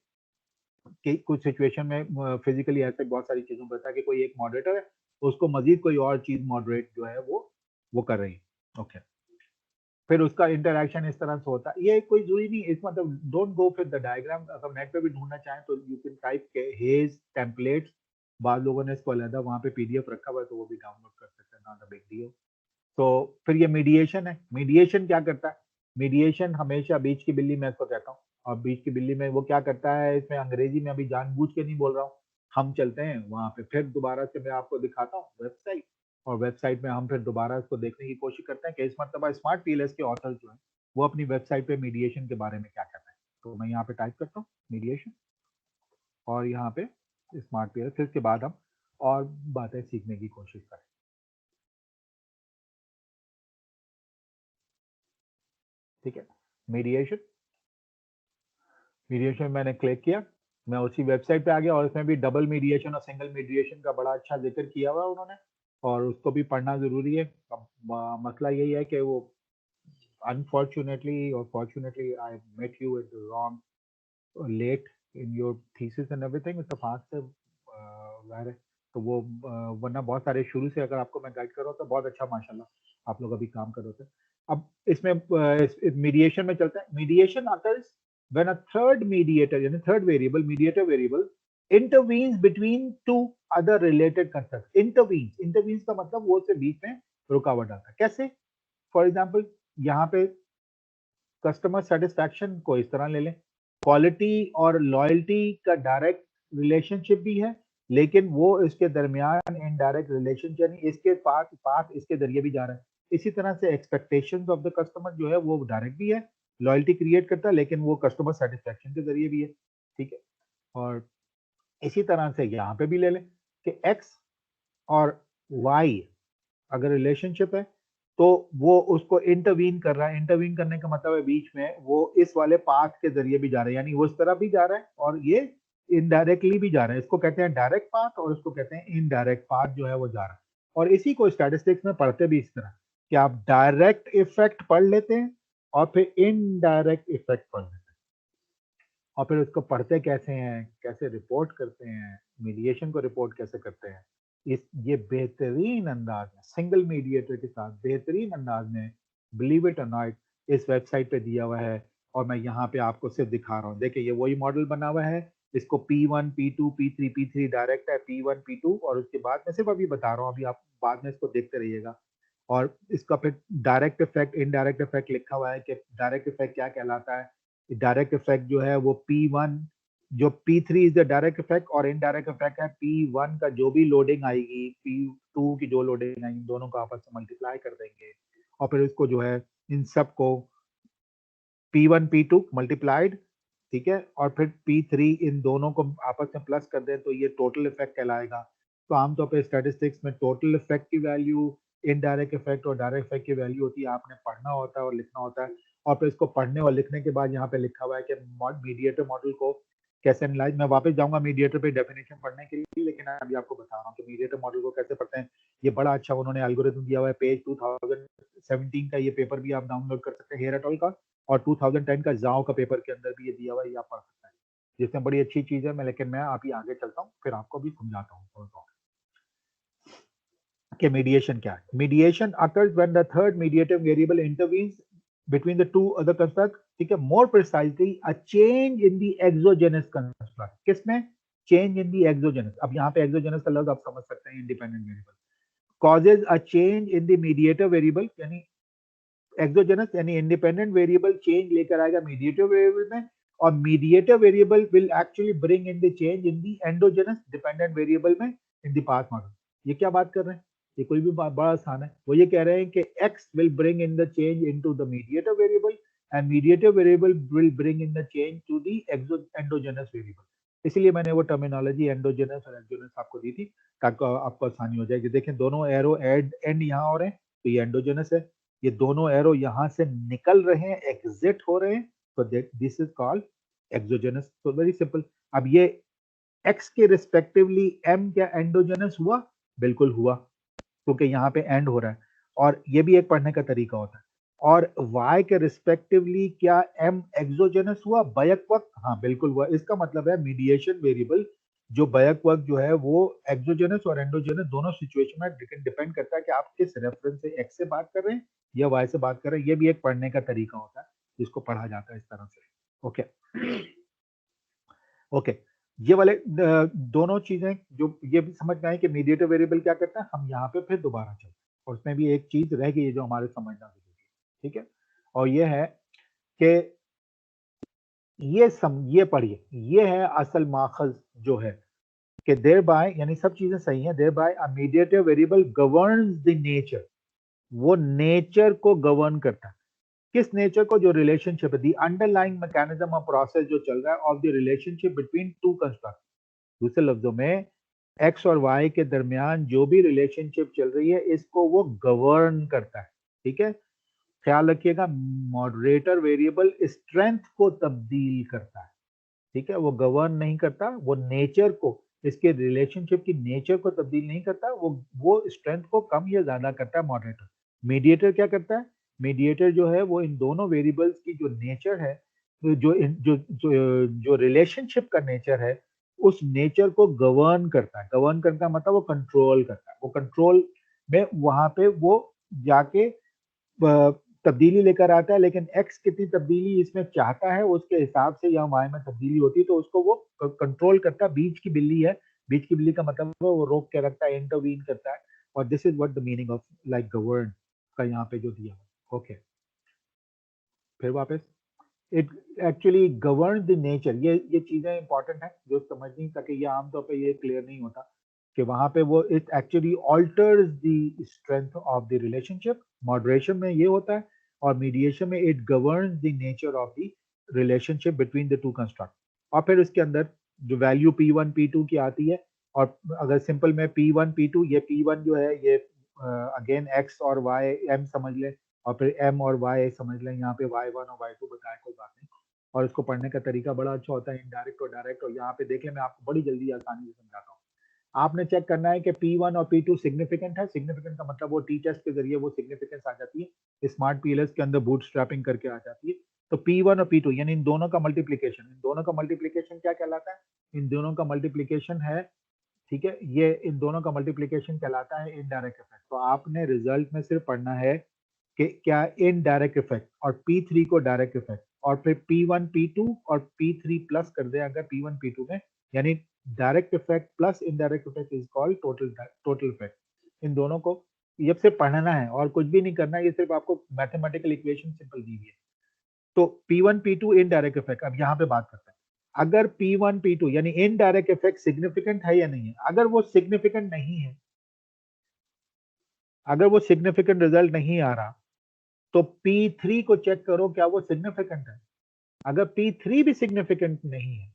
कि कुछ सिचुएशन में फिजिकली ऐसे बहुत सारी चीजों पर था कि कोई एक मॉडरेटर है, उसको मजीद कोई और चीज मॉडरेट जो है वो कर रही है। ओके, फिर उसका इंटरेक्शन इस तरह से होता है। ये कोई जरूरी नहीं, इस मतलब डोंट गो फिर द डायग्राम, अगर नेट पे भी ढूंढना चाहें तो यू कैन टाइप के हेज टेम्पलेट्स, बाद लोगों ने इसको अलग वहाँ पे पीडीएफ रखा हुआ है, तो वो भी डाउनलोड कर सकते हैं, नॉट अ बिग डील। तो फिर ये मीडिएशन है। मीडिएशन क्या करता है? मीडिएशन हमेशा बीच की बिल्ली मैं इसको कहता हूँ, और बीच की बिल्ली में वो क्या करता है, इसमें अंग्रेजी में अभी जानबूझ के नहीं बोल रहा हूँ, हम चलते हैं वहां पे, फिर दोबारा से मैं आपको दिखाता हूँ वेबसाइट, और वेबसाइट में हम फिर दोबारा इसको देखने की कोशिश करते हैं कि इस मरतबा स्मार्ट पीएलएस के ऑथर जो है वो अपनी वेबसाइट पे मीडिएशन के बारे में क्या कहते हैं। तो मैं यहाँ पे टाइप करता हूँ मीडिएशन, और यहाँ पे स्मार्ट पीएलएस, फिर इसके बाद हम और बातें सीखने की कोशिश करें। ठीक है, मीडिएशन मैंने क्लिक किया, मैं उसी वेबसाइट पे आ गया, और इसमें भी डबल मीडिएशन और सिंगल मीडिएशन का बड़ा अच्छा जिक्र किया हुआ है उन्होंने, और उसको भी पढ़ना जरूरी है। अब मसला यही है कि वो unfortunately or fortunately I met you at the wrong late in your thesis and everything. It's a faster where तो वो वरना बहुत सारे शुरू से अगर आपको मैं गाइड कर रहा हूँ तो बहुत अच्छा माशाल्लाह आप लोग अभी काम कर रहे थे। अब इसमें मीडिएशन में चलते हैं। Mediation occurs when a third mediator यानी third variable mediator variable intervenes between two other related constructs. intervenes का मतलब वो उसके बीच में रुकावट डालता है। कैसे? फॉर एग्जाम्पल यहाँ पे कस्टमर सेटिस्फैक्शन को इस तरह ले लें, क्वालिटी और लॉयल्टी का डायरेक्ट रिलेशनशिप भी है, लेकिन वो इसके दरमियान इनडायरेक्ट रिलेशनशिप यानी इसके पास इसके जरिए भी जा रहा है। इसी तरह से एक्सपेक्टेशंस ऑफ द कस्टमर जो है वो डायरेक्ट भी है, लॉयल्टी क्रिएट करता है, लेकिन वो कस्टमर सेटिस्फैक्शन के जरिए भी है। ठीक है, और इसी तरह से यहाँ पे भी ले लें कि एक्स और वाई अगर रिलेशनशिप है तो वो उसको इंटरवीन कर रहा है। इंटरवीन करने का मतलब है बीच में वो इस वाले पाथ के जरिए भी जा रहा है, यानी वो इस तरह भी जा रहा है और ये इनडायरेक्टली भी जा रहा है। इसको कहते हैं डायरेक्ट पाथ और इसको कहते हैं इनडायरेक्ट पाथ जो है वो जा रहा है। और इसी को स्टैटिस्टिक्स में पढ़ते भी इस तरह कि आप डायरेक्ट इफेक्ट पढ़ लेते हैं और फिर इनडायरेक्ट इफेक्ट पढ़ लेते हैं और फिर उसको पढ़ते कैसे हैं, कैसे रिपोर्ट करते हैं, मीडिएशन को रिपोर्ट कैसे करते हैं। ये बेहतरीन अंदाज में सिंगल मीडिएटर के साथ बेहतरीन अंदाज में बिलीव इट और नॉट इस वेबसाइट पे दिया हुआ है और मैं यहाँ पे आपको सिर्फ दिखा रहा हूँ। देखिए ये वही मॉडल बना हुआ है, इसको P1, P2, P3, P3 direct है, P1, P2 और उसके बाद मैं सिर्फ अभी बता रहा हूँ, अभी आप बाद में इसको देखते रहिएगा। और इसका फिर डायरेक्ट इफेक्ट इनडायरेक्ट इफेक्ट लिखा हुआ है कि डायरेक्ट इफेक्ट क्या कहलाता है। डायरेक्ट इफेक्ट जो है वो P1 जो P3 is the direct effect और इनडायरेक्ट इफेक्ट है P1 का जो भी लोडिंग आएगी P2 की जो लोडिंग आएगी दोनों को आपस में मल्टीप्लाई कर देंगे और फिर उसको जो है इन सब को P1 P2 मल्टीप्लाइड, ठीक है, और फिर P3 इन दोनों को आपस में प्लस कर दें तो ये टोटल इफेक्ट कहलाएगा। तो आमतौर पर स्टैटिस्टिक्स में टोटल इफेक्ट की वैल्यू, इनडायरेक्ट इफेक्ट और डायरेक्ट इफेक्ट की वैल्यू होती है, आपने पढ़ना होता है और लिखना होता है। और फिर इसको पढ़ने और लिखने के बाद यहाँ पे लिखा हुआ है कि मीडिएटर मॉडल को कैसे एनालाइज। मैं वापस जाऊंगा मीडिएटर पे डेफिनेशन पढ़ने के लिए, लेकिन अभी आपको बता रहा हूँ कि मीडिएटर मॉडल को कैसे पढ़ते हैं। ये बड़ा अच्छा उन्होंने एल्गोरिथम दिया हुआ है, पेज 2017 का ये पेपर भी आप डाउनलोड कर सकते हैं हेयर एट का, और 2010 का जाओ का पेपर के अंदर भी ये दिया हुआ है, ये आप पढ़ सकते हैं, जिसमें बड़ी अच्छी चीज है। लेकिन मैं अभी आगे चलता हूँ फिर आपको भी समझाता हूँ कि मीडिएशन क्या है। Mediation occurs when the third mediator variable intervenes between the two other constructs, ठीक है, more precisely a change in the exogenous construct। किसमें? change in the exogenous। अब यहाँ पे exogenous का लफ्ज आप समझ सकते हैं, independent variable causes a change in the mediator variable, यानी exogenous यानी independent variable change लेकर आएगा mediator variable में, और mediator variable will actually bring in the change in the endogenous dependent variable में in the path model। ये क्या बात कर रहे हैं? ये कोई भी बात बड़ा आसान है। वो ये कह रहे हैं कि x will bring in the change into the mediator variable and mediator variable will bring in the change to the endogenous variable। इसलिए मैंने वो टर्मिनोलॉजी एंडोजेनस और एक्सोजेनस आपको दी थी ताकि आपको आसानी हो जाएगी। देखें दोनों एरो एंड यहाँ हो रहे हैं तो ये एंडोजेनस है, ये दोनों एरो यहाँ से निकल रहे हैं, एग्जिट हो रहे हैं, तो दिस इज कॉल्ड एक्सोजेनस। तो वेरी सिंपल। अब ये x के रिस्पेक्टिवली m क्या एंडोजेनस हुआ? बिल्कुल हुआ, क्योंकि यहाँ पे एंड हो रहा है, और ये भी एक पढ़ने का तरीका होता है। और y के रिस्पेक्टिवली क्या m एक्सोजेनस हुआ बैक वक्त? हाँ बिल्कुल हुआ। इसका मतलब है मीडिएशन वेरिएबल जो बैक वक्त जो है वो एक्सोजेनस और एंडोजेनस दोनों सिचुएशन में डिपेंड करता है कि आप किस रेफरेंस से x से बात कर रहे हैं या y से बात कर रहे हैं। ये भी एक पढ़ने का तरीका होता है जिसको पढ़ा जाता है इस तरह से। ओके ओके, ये वाले दोनों चीजें जो ये भी समझ में आए कि मीडिएटर वेरिएबल क्या करता है। हम यहाँ पे फिर दोबारा चलते हैं और उसमें भी एक चीज रह गई है जो हमारे समझना जरूरी है, ठीक है, और ये है कि ये पढ़िए, ये है असल माखज जो है कि देयर बाय, यानी सब चीजें सही हैं, thereby a mediator variable governs the nature, वो नेचर को गवर्न करता है। किस नेचर को? जो रिलेशनशिप है, the underlying mechanism of process जो चल रहा है of the relationship between two construct. दूसरे लफ्जों में एक्स और वाई के दरमियान जो भी रिलेशनशिप चल रही है इसको वो गवर्न करता है, ठीक है। ख्याल रखिएगा मॉडरेटर वेरिएबल स्ट्रेंथ को तब्दील करता है, ठीक है, वो गवर्न नहीं करता, वो नेचर को, इसके रिलेशनशिप की नेचर को तब्दील नहीं करता, वो स्ट्रेंथ को कम या ज्यादा करता है मॉडरेटर। मीडिएटर क्या करता है? मीडिएटर जो है वो इन दोनों वेरिएबल्स की जो नेचर है, जो जो जो जो रिलेशनशिप का नेचर है, उस नेचर को गवर्न करता है। गवर्न करता है मतलब वो कंट्रोल करता है। वो कंट्रोल में वहां पे वो जाके तब्दीली लेकर आता है, लेकिन एक्स कितनी तब्दीली इसमें चाहता है उसके हिसाब से यहाँ वाई में तब्दीली होती है, तो उसको वो कंट्रोल करता है। बीच की बिल्ली है, बीच की बिल्ली का मतलब है वो रोक के रखता है, इंटरवीन करता है। और this is what the meaning of like govern का यहाँ पे जो दिया है। ओके, फिर वापस it actually govern the nature. ये चीजें इंपॉर्टेंट है जो समझनी, ताकि ये आमतौर पे ये क्लियर नहीं होता कि वहां पे वो it actually alters the strength of the relationship. Moderation में ये होता है, और मीडिएशन में it governs the nature of the relationship between the two construct. और फिर उसके अंदर जो वैल्यू P1 P2 की आती है, और अगर सिंपल में P1 P2, ये P1 जो है ये अगेन x और y m समझ लें, और फिर m और y समझ लें। यहाँ पे y1 और y2 बताया, कोई बात नहीं। और इसको पढ़ने का तरीका बड़ा अच्छा होता है, इनडायरेक्ट और डायरेक्ट। और यहाँ पे देख लें, मैं आपको बड़ी जल्दी आसानी से समझाता हूँ। आपने चेक करना है कि P1 और P2 सिग्निफिकेंट है। सिग्निफिकेंट का मतलब वो टी टेस्ट के जरिए वो सिग्निफिकेंस आ जाती है, स्मार्ट पीएलएस के अंदर बूट स्ट्रैपिंग करके आ जाती है। तो P1 और P2 यानी इन दोनों का मल्टीप्लीकेशन, इन दोनों का मल्टीप्लीकेशन क्या कहलाता है? इन दोनों का मल्टीप्लीकेशन है, ठीक है, ये इन दोनों का मल्टीप्लीकेशन कहलाता है इनडायरेक्ट इफेक्ट। तो आपने रिजल्ट में सिर्फ पढ़ना है कि क्या इनडायरेक्ट इफेक्ट और P3 को डायरेक्ट इफेक्ट, और फिर P1 P2 और P3 प्लस कर दें अगर P1 P2 में, यानी direct effect plus indirect effect is called total effect. इन दोनों को ये सिर्फ पढ़ना है और कुछ भी नहीं करना है, ये सिर्फ आपको मैथमेटिकल इक्वेशन सिंपल दी हुई है। तो P1 P2 इनडायरेक्ट इफेक्ट, अब यहाँ पे बात करते हैं। अगर P1 P2 यानी इनडायरेक्ट इफेक्ट सिग्निफिकेंट है या नहीं है। अगर वो सिग्निफिकेंट नहीं है, अगर वो सिग्निफिकेंट रिजल्ट नहीं आ रहा, तो P3 को चेक करो क्या वो सिग्निफिकेंट है। अगर P3 भी सिग्निफिकेंट नहीं है,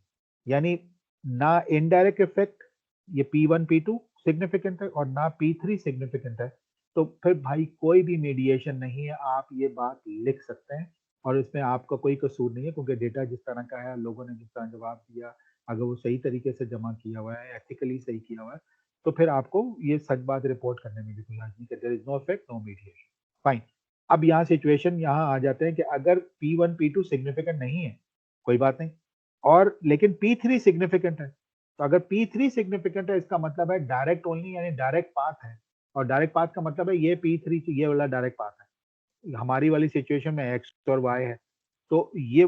यानी ना इनडायरेक्ट इफेक्ट ये P1 P2 सिग्निफिकेंट है और ना P3 सिग्निफिकेंट है, तो फिर भाई कोई भी मीडिएशन नहीं है। आप ये बात लिख सकते हैं और इसमें आपका कोई कसूर नहीं है, क्योंकि डेटा जिस तरह का है, लोगों ने जिस तरह जवाब दिया, अगर वो सही तरीके से जमा किया हुआ है, एथिकली सही किया हुआ है, तो फिर आपको ये सच बात रिपोर्ट करने में भी कोई हर्ज नहीं, there is no effect, no mediation. Fine. अब यहाँ सिचुएशन यहाँ आ जाते हैं कि अगर P1 P2 सिग्निफिकेंट नहीं है, कोई बात नहीं, और लेकिन P3 सिग्निफिकेंट है। तो अगर P3 सिग्निफिकेंट है, इसका मतलब है डायरेक्ट ओनली, यानी डायरेक्ट पाथ है। और डायरेक्ट पाथ का मतलब है ये P3 ये वाला डायरेक्ट पाथ है। हमारी वाली सिचुएशन में x और y है, तो ये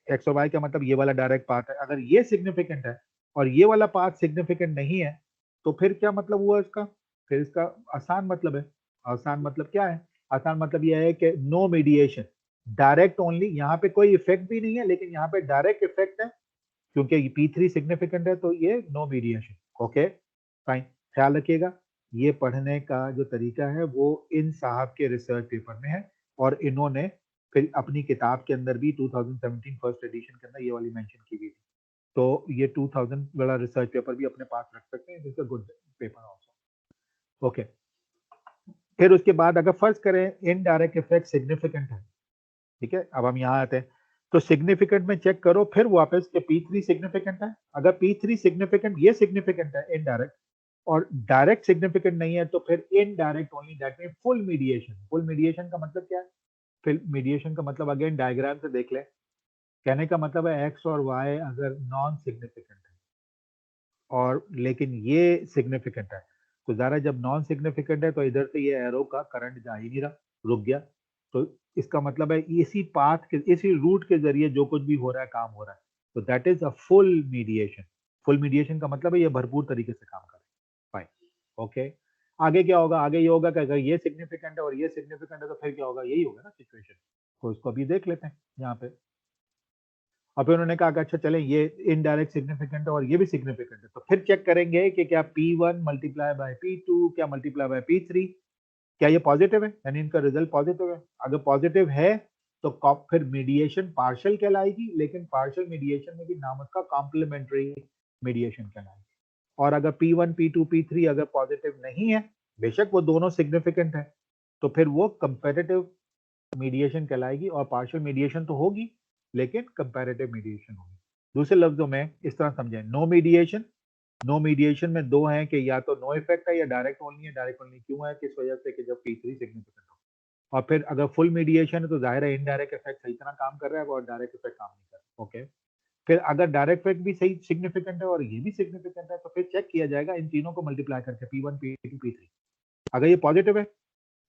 x और y का मतलब ये वाला डायरेक्ट पाथ है। अगर ये सिग्निफिकेंट है और ये वाला पाथ सिग्निफिकेंट नहीं है, तो फिर क्या मतलब हुआ इसका? फिर इसका आसान मतलब है। आसान मतलब क्या है? आसान मतलब यह है कि नो मीडिएशन, डायरेक्ट ओनली। यहाँ पे कोई इफेक्ट भी नहीं है, लेकिन यहाँ पे डायरेक्ट इफेक्ट है, क्योंकि P3 सिग्निफिकेंट है, तो ये नो मीडिएशन। Okay fine. ख्याल रखिएगा, ये पढ़ने का जो तरीका है वो इन साहब के रिसर्च पेपर में है, और इन्होंने फिर अपनी किताब के अंदर भी 2017 फर्स्ट एडिशन के अंदर ये वाली मेंशन की गई थी। तो ये 2000 वाला रिसर्च पेपर भी अपने पास रख सकते हैं, this is a good paper also. Okay, फिर उसके बाद अगर फर्ज करें इनडायरेक्ट इफेक्ट सिग्निफिकेंट है, ठीक है, अब हम यहाँ आते हैं। तो सिग्निफिकेंट में चेक करो फिर वापस कि P3 सिग्निफिकेंट है। अगर P3 सिग्निफिकेंट, ये सिग्निफिकेंट है इनडायरेक्ट, और डायरेक्ट सिग्निफिकेंट नहीं है, तो फिर indirect only, that mean full mediation. Full mediation का मतलब क्या है? फिर मीडिएशन का मतलब अगेन डायग्राम से देख ले। कहने का मतलब है एक्स और वाई अगर नॉन सिग्निफिकेंट है और लेकिन ये सिग्निफिकेंट है, तो ज़रा जब नॉन सिग्निफिकेंट है तो इधर से ये एरो का करंट जा ही नहीं रहा, रुक गया। तो इसका मतलब है इसी पाथ के, इसी रूट के जरिए जो कुछ भी हो रहा है, काम हो रहा है, तो that is a full mediation. Full mediation का मतलब है ये भरपूर तरीके से काम कर रहा है। फाइन। ओके, आगे क्या होगा? आगे ये होगा कि अगर ये सिग्निफिकेंट है और ये सिग्निफिकेंट है, तो फिर क्या होगा? यही होगा ना सिचुएशन। तो इसको अभी देख लेते हैं यहाँ पे। और फिर उन्होंने कहा कि अच्छा चलें, ये इनडायरेक्ट सिग्निफिकेंट है और ये भी सिग्निफिकेंट है, तो फिर चेक करेंगे कि क्या P1 मल्टीप्लाई बाय P2 क्या मल्टीप्लाई बाय P3, क्या ये पॉजिटिव है, यानी इनका रिजल्ट पॉजिटिव है। अगर पॉजिटिव है तो फिर मीडिएशन पार्शियल कहलाएगी, लेकिन पार्शियल मीडिएशन में भी नाम उसका कॉम्प्लीमेंट्री मीडिएशन कहलाएगी। और अगर P1 P2 P3 अगर पॉजिटिव नहीं है, बेशक वो दोनों सिग्निफिकेंट है, तो फिर वो कंपैरेटिव मीडिएशन कहलाएगी। और पार्शियल मीडिएशन तो होगी, लेकिन कंपैरेटिव मीडिएशन होगी। दूसरे लफ्जों में इस तरह समझें, नो मीडिएशन, नो मीडिएशन में दो हैं कि या तो नो इफेक्ट है या डायरेक्ट ओनली है। डायरेक्ट ओनली क्यों है? किस वजह से? कि जब P3 सिग्निफिकेंट हो। और फिर अगर फुल मीडिएशन है तो जाहिर है इनडायरेक्ट इफेक्ट सही तरह काम कर रहा है और डायरेक्ट इफेक्ट काम नहीं कर रहा। ओके, फिर अगर डायरेक्ट इफेक्ट भी सही सिग्निफिकेंट है और ये भी सिग्निफिकेंट है तो फिर चेक किया जाएगा इन तीनों को मल्टीप्लाई करके P1 P2 P3। अगर ये पॉजिटिव है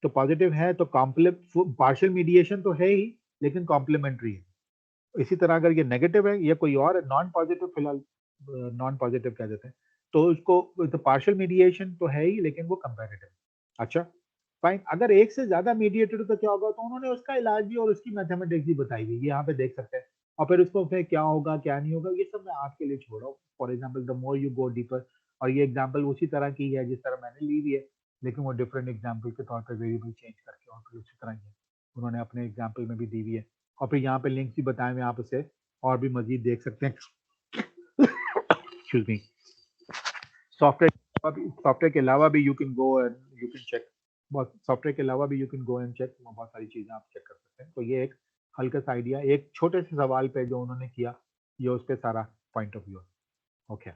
तो पॉजिटिव है तो पार्शियल मीडिएशन तो है ही लेकिन कॉम्प्लीमेंट्री है। इसी तरह अगर ये नेगेटिव है या कोई और नॉन पॉजिटिव, फिलहाल नॉन पॉजिटिव कह देते हैं, तो उसको तो पार्शियल मीडिएशन तो है ही लेकिन वो कंपैरेटिव। अच्छा फाइन, अगर एक से ज्यादा मीडिएटेड तो क्या होगा, तो उन्होंने उसका इलाज भी और उसकी मैथमेटिक्स भी बताई हुई है, यहाँ पे देख सकते हैं। और फिर उसको फिर क्या होगा क्या नहीं होगा ये सब मैं आपके लिए छोड़ रहा हूँ। For example the more you go deeper, और ये एग्जाम्पल उसी तरह की है जिस तरह मैंने ली हुई है, लेकिन वो डिफरेंट एग्जाम्पल के तौर पर वेरिएबल चेंज करके और फिर उसी तरह ही है उन्होंने अपने एग्जाम्पल में भी दी हुई है। और फिर यहाँ पे लिंक्स भी बताए हुए, आप उसे और भी मजीद देख सकते हैं। एक्सक्यूज मी, सॉफ्टवेयर के अलावा भी you can go and you can check, बहुत सॉफ्टवेयर के अलावा भी you can go and check, बहुत सारी चीजें आप चेक कर सकते हैं। तो ये एक हल्का सा आइडिया एक छोटे से सवाल पे जो उन्होंने किया, ये उस पे सारा पॉइंट ऑफ व्यू। ओके।